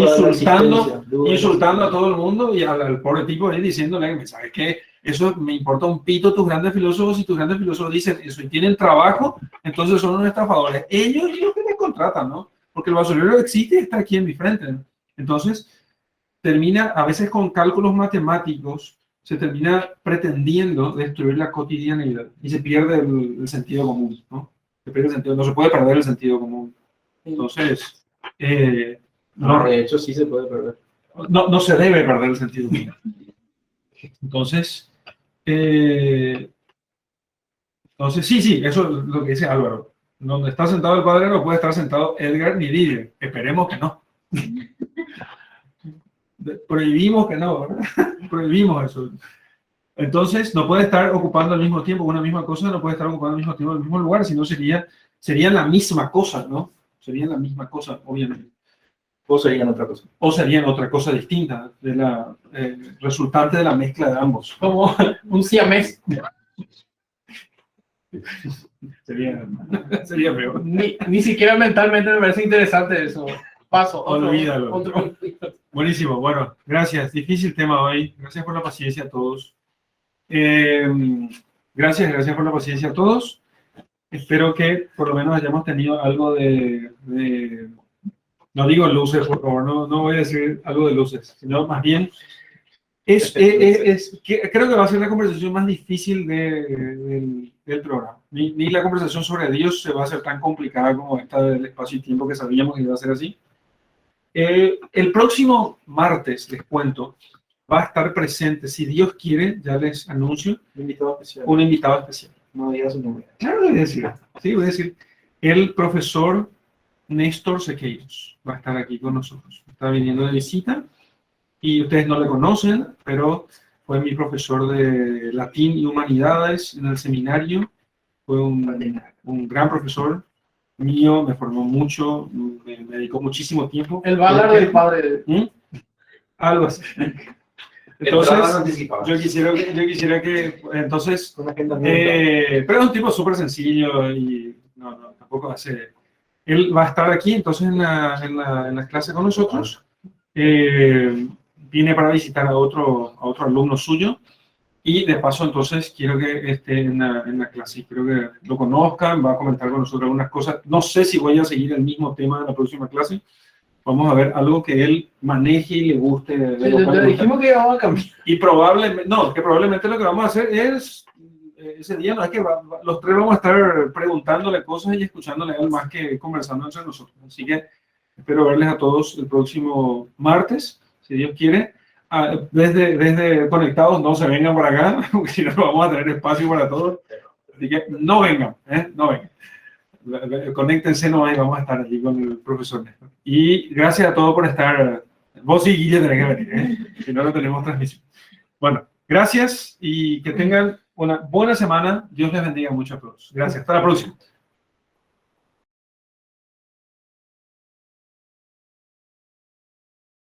insultando a todo el mundo y al pobre tipo ahí diciéndole, ¿sabes qué? Eso me importa un pito tus grandes filósofos, y tus grandes filósofos dicen eso y tienen trabajo, entonces son unos estafadores. Ellos y los que les contratan, ¿no? Porque el basurero existe y está aquí en mi frente, ¿no? Entonces, termina a veces con cálculos matemáticos, se termina pretendiendo destruir la cotidianidad y se pierde el sentido común, ¿no? Se pierde el sentido, no se puede perder el sentido común. Entonces, no, de hecho sí se puede perder. No se debe perder el sentido común. Entonces, sí, eso es lo que dice Álvaro. Donde está sentado el padre no puede estar sentado Edgar ni Didier. Esperemos que no. Prohibimos que no, ¿verdad? Prohibimos eso. Entonces, no puede estar ocupando al mismo tiempo una misma cosa, no puede estar ocupando al mismo tiempo el mismo lugar, sino serían la misma cosa, ¿no? Serían la misma cosa, obviamente. O serían otra cosa. O serían otra cosa distinta, de la resultante de la mezcla de ambos. Como un siamés. Sería peor. Ni siquiera mentalmente me parece interesante eso. Paso. Olvídalo. Otro. Buenísimo, bueno, gracias. Difícil tema hoy. Gracias por la paciencia a todos. Gracias por la paciencia a todos. Espero que por lo menos hayamos tenido algo de no digo luces, por favor, no voy a decir algo de luces, sino más bien creo que va a ser la conversación más difícil del programa. Ni la conversación sobre Dios se va a hacer tan complicada como esta del espacio y tiempo que sabíamos que iba a ser así. El próximo martes, les cuento, va a estar presente, si Dios quiere, ya les anuncio, un invitado especial. No digas su nombre. Claro, voy a decir. Sí, voy a decir. El profesor Néstor Sequeiros va a estar aquí con nosotros. Está viniendo de visita y ustedes no le conocen, pero fue mi profesor de latín y humanidades en el seminario. Fue un gran profesor mío, me formó mucho, me dedicó muchísimo tiempo. El Valar del padre. Algo así. Entonces, yo quisiera que entonces, pero es un tipo súper sencillo y no, tampoco hace. Él va a estar aquí entonces en la clase con nosotros. Viene para visitar a otro alumno suyo y de paso entonces quiero que esté en la clase. Quiero que lo conozcan, va a comentar con nosotros algunas cosas. No sé si voy a seguir el mismo tema en la próxima clase. Vamos a ver algo que él maneje y le guste. Le dijimos que íbamos a cambiar. Y probablemente lo que vamos a hacer es, ese día no es que los tres vamos a estar preguntándole cosas y escuchándole a él más que conversando entre nosotros. Así que espero verles a todos el próximo martes, si Dios quiere. Desde conectados no se vengan para acá, porque si no vamos a tener espacio para todos. Así que no vengan, no vengan. Conéctense nomás y vamos a estar allí con el profesor Néstor. Y gracias a todos por estar. Vos y Guille tenés que venir, si no tenemos transmisión. Bueno, gracias y que tengan una buena semana. Dios les bendiga mucho a todos. Gracias. Hasta la próxima.